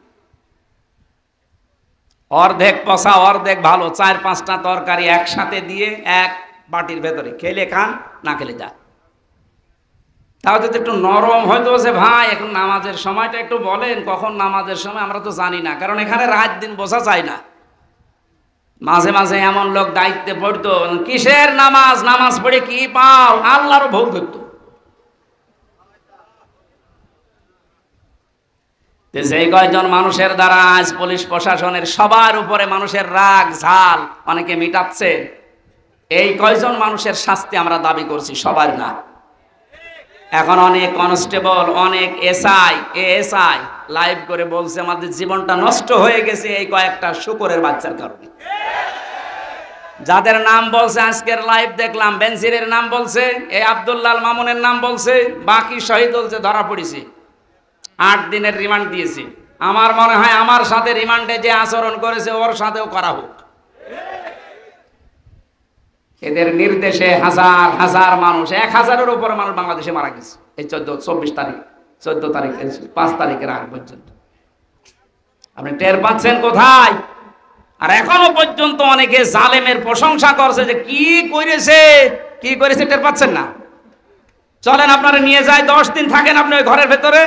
অর্ধেক পচা অর্ধেক ভালো 4-5টা তরকারি একসাথে দিয়ে এক বাটির ভেতরে, খেলে খান না খেলে যান। তাও যদি একটু নরম হয়তো যে ভাই এখন নামাজের সময়টা একটু বলেন, কখন নামাজের সময় আমরা তো জানি না, কারণ এখানে রাত দিন বোঝা যায় না। মাঝে মাঝে এমন লোক দায়িত্বে পড়তো, কিসের নামাজ, নামাজ পড়ে কি পাও, আল্লাহরও ভুল ধরতো। যেই কয়জন মানুষের দ্বারা আজ পুলিশ প্রশাসনের সবার উপরে মানুষের রাগ ঝাল অনেকে মিটাচ্ছে, এই কয়জন মানুষের শাস্তি আমরা দাবি করছি, সবার না। এখন অনেক কনস্টেবল, অনেক এএসআই লাইভ করে বলছে আমাদের জীবনটা নষ্ট হয়ে গেছে এই কয়েকটা শুকরের বাচ্চার কারণে। যাদের নাম বলছে আজকের লাইভ দেখলাম, বেনজিরের নাম বলছে, এই আব্দুল্লাহ মামুনের নাম বলছে, বাকি শহীদ বলছে ধরা পড়েছে, 8 দিনের রিমান্ড দিয়েছে। আমার মনে হয় আমার সাথে রিমান্ডে যে আচরণ করেছে ওর সাথেও করা হোক। এদের নির্দেশে হাজার হাজার মানুষ, 1000-এর উপরে মানুষ বাংলাদেশে মারা গেছে এই 14 তারিখ 5 তারিখের আগ পর্যন্ত। আপনি টের পাচ্ছেন কোথায়? আর এখনো পর্যন্ত অনেকে জালেমের প্রশংসা করছে যে কি করেছে টের পাচ্ছেন না। চলেন আপনারা নিয়ে যায়, 10 দিন থাকেন আপনি ওই ঘরের ভেতরে।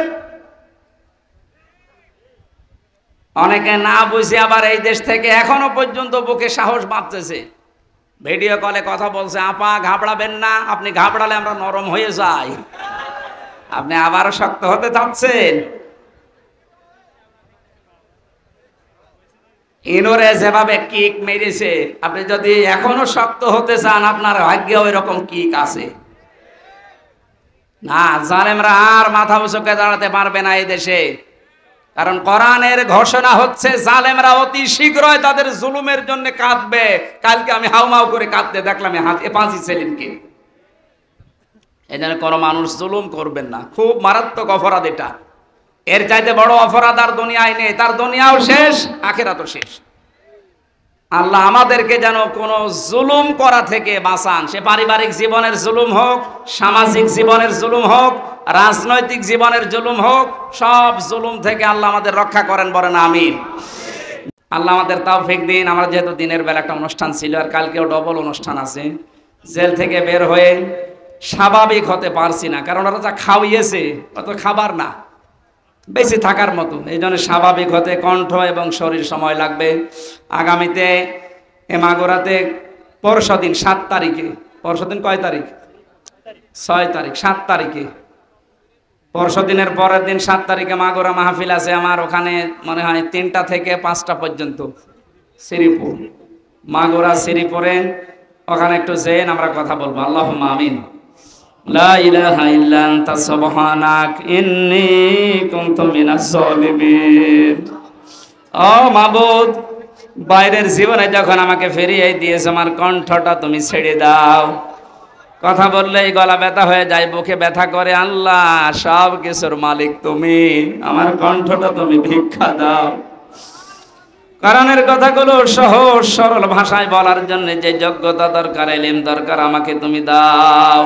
অনেকে না বুঝে আবার এই দেশ থেকে এখনো পর্যন্ত বুকে সাহস বাঁধতেছে, ভিডিও কলে কথা বলছে, আপা ঘাবড়াবেন না, আপনি ঘাবড়ালে আমরা নরম হয়ে যাই। আপনি আবারও শক্ত হতে চাচ্ছেন? ইনোরে যেভাবে কিক মেরেছে, আপনি যদি এখনো শক্ত হতে চান আপনার ভাগ্যে ওই রকম কিক আছে না। জালেমরা আর মাথা উঁচুকে দাঁড়াতে পারবে না এই দেশে, কারণ কোরআনের ঘোষণা হচ্ছে জালেমরা অতি শীঘ্রই তাদের জুলুমের জন্য কাঁদবে। কালকে আমি হাউমাউ করে কাঁদতে দেখলাম পাঁচি সেলিমকে। এই জন্য কোনো মানুষ জুলুম করবেন না, খুব মারাত্মক অপরাধ এটা। এর চাইতে বড় অপরাধ আর দুনিয়ায় নেই। তার দুনিয়াও শেষ, আখিরাতও শেষ। আল্লাহ আমাদেরকে যেন কোনো জুলুম করা থেকে বাঁচান। সে পারিবারিক জীবনের জুলুম হোক, সামাজিক জীবনের জুলুম হোক, রাজনৈতিক জীবনের জুলুম হোক, সব জুলুম থেকে আল্লাহ আমাদের রক্ষা করেন, বলেন আমিন। আল্লাহ আমাদের তৌফিক দিন। আমরা যেহেতু দিনের বেলা একটা অনুষ্ঠান ছিল আর কালকেও ডবল অনুষ্ঠান আছে, জেল থেকে বের হয়ে স্বাভাবিক হতে পারছি না, কারণ ওরা যা খাওয়িয়েছে অত খাবার না, বেঁচে থাকার মতো। এই জন্য স্বাভাবিক হতে কণ্ঠ এবং শরীর সময় লাগবে। আগামীতে মাগুরাতে পরশুদিন 7 তারিখে, পরশুদিন কয় তারিখ? 6 তারিখ, 7 তারিখে, পরশুদিনের পরের দিন 7 তারিখে মাগুরা মাহফিল আছে আমার। ওখানে মনে হয় 3টা থেকে 5টা পর্যন্ত শ্রীপুর, মাগুরা শ্রীপুরে। ওখানে একটু যেন আমরা কথা বলবো। আল্লাহুম্মা আমিন। লা ইলাহা ইল্লা আনতা সুবহানাক ইন্নী কুনতু মিনাজ জালিমিন। ও মাবুদ, বাইরের জীবনে যখন আমাকে ফিরিয়ে দিয়েছো, আমার কণ্ঠটা তুমি ছেড়ে দাও। কথা বললেই গলা ব্যথা হয়ে যায়, বুকে ব্যথা করে। আল্লাহ, সব কিছুর মালিক তুমি, আমার কণ্ঠটা তুমি ভিক্ষা দাও। কোরআনের কথাগুলো সহজ সরল ভাষায় বলার জন্য যে যোগ্যতা দরকার, ইলম দরকার, আমাকে তুমি দাও।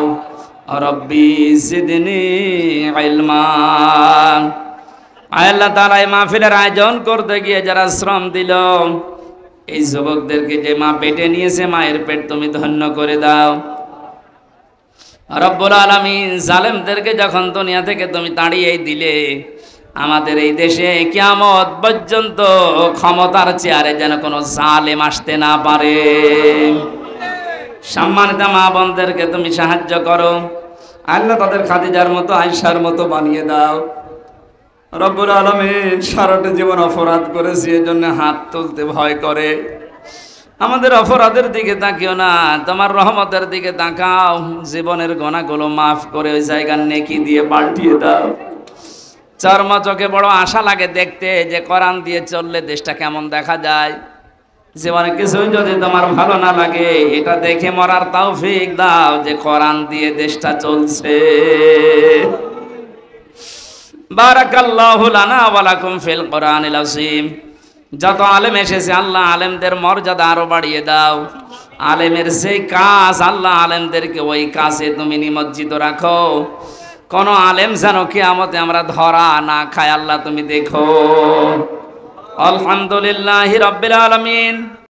রব্বি জিদনি ইলমা। আল্লাহ তাআলা এই মাহফিলের আয়োজন করতে গিয়ে যারা শ্রম দিল, এই যুবকদেরকে যে মা পেটে নিয়েছে, মায়ের পেট তুমি ধন্য করে দাও। রব্বুল আলামিন, জালেমদেরকে যখন দুনিয়া থেকে তুমি তাড়িয়ে দিলে, আমাদের এই দেশে কিয়ামত পর্যন্ত ক্ষমতার চেয়ারে যেন কোনো জালেম আসতে না পারে। সম্মানিত মা বোনদেরকে তুমি সাহায্য করো আল্লাহ, তাদের খাদিজার মতো আয়েশার মতো বানিয়ে দাও রব্বুল আলামিন। সারাটা জীবন অপরাধ করেছি, এজন্য হাত তুলতে ভয় করে। আমাদের অপরাধের দিকে তাকিও না, তোমার রহমতের দিকে তাকাও। জীবনের গুনাহগুলো মাফ করে ওই জায়গার নেকি দিয়ে পাল্টিয়ে দাও। চর্ম চোখে বড় আশা লাগে দেখতে, যে কোরআন দিয়ে চললে দেশটা কেমন দেখা যায়। জীবনে কিছুই যদি তোমার ভালো না লাগে, এটা দেখে মরার তৌফিক দাও যে কোরআন দিয়ে দেশটা চলছে। বারাকাল্লাহু লানা ওয়া লাকুম ফিল কোরআনিল আযীম। যত আলেম এসেছে আল্লাহ আলেমদের মর্যাদা আরো বাড়িয়ে দাও। আলেমের সেই কাজ আল্লাহ আলেমদেরকে ওই কাজে তুমি নিমজ্জিত রাখো। কোন আলেম যেন কিয়ামতে আমরা ধরা না খাই আল্লাহ তুমি দেখো। আলহামদুলিল্লাহি রাব্বিল আলামিন।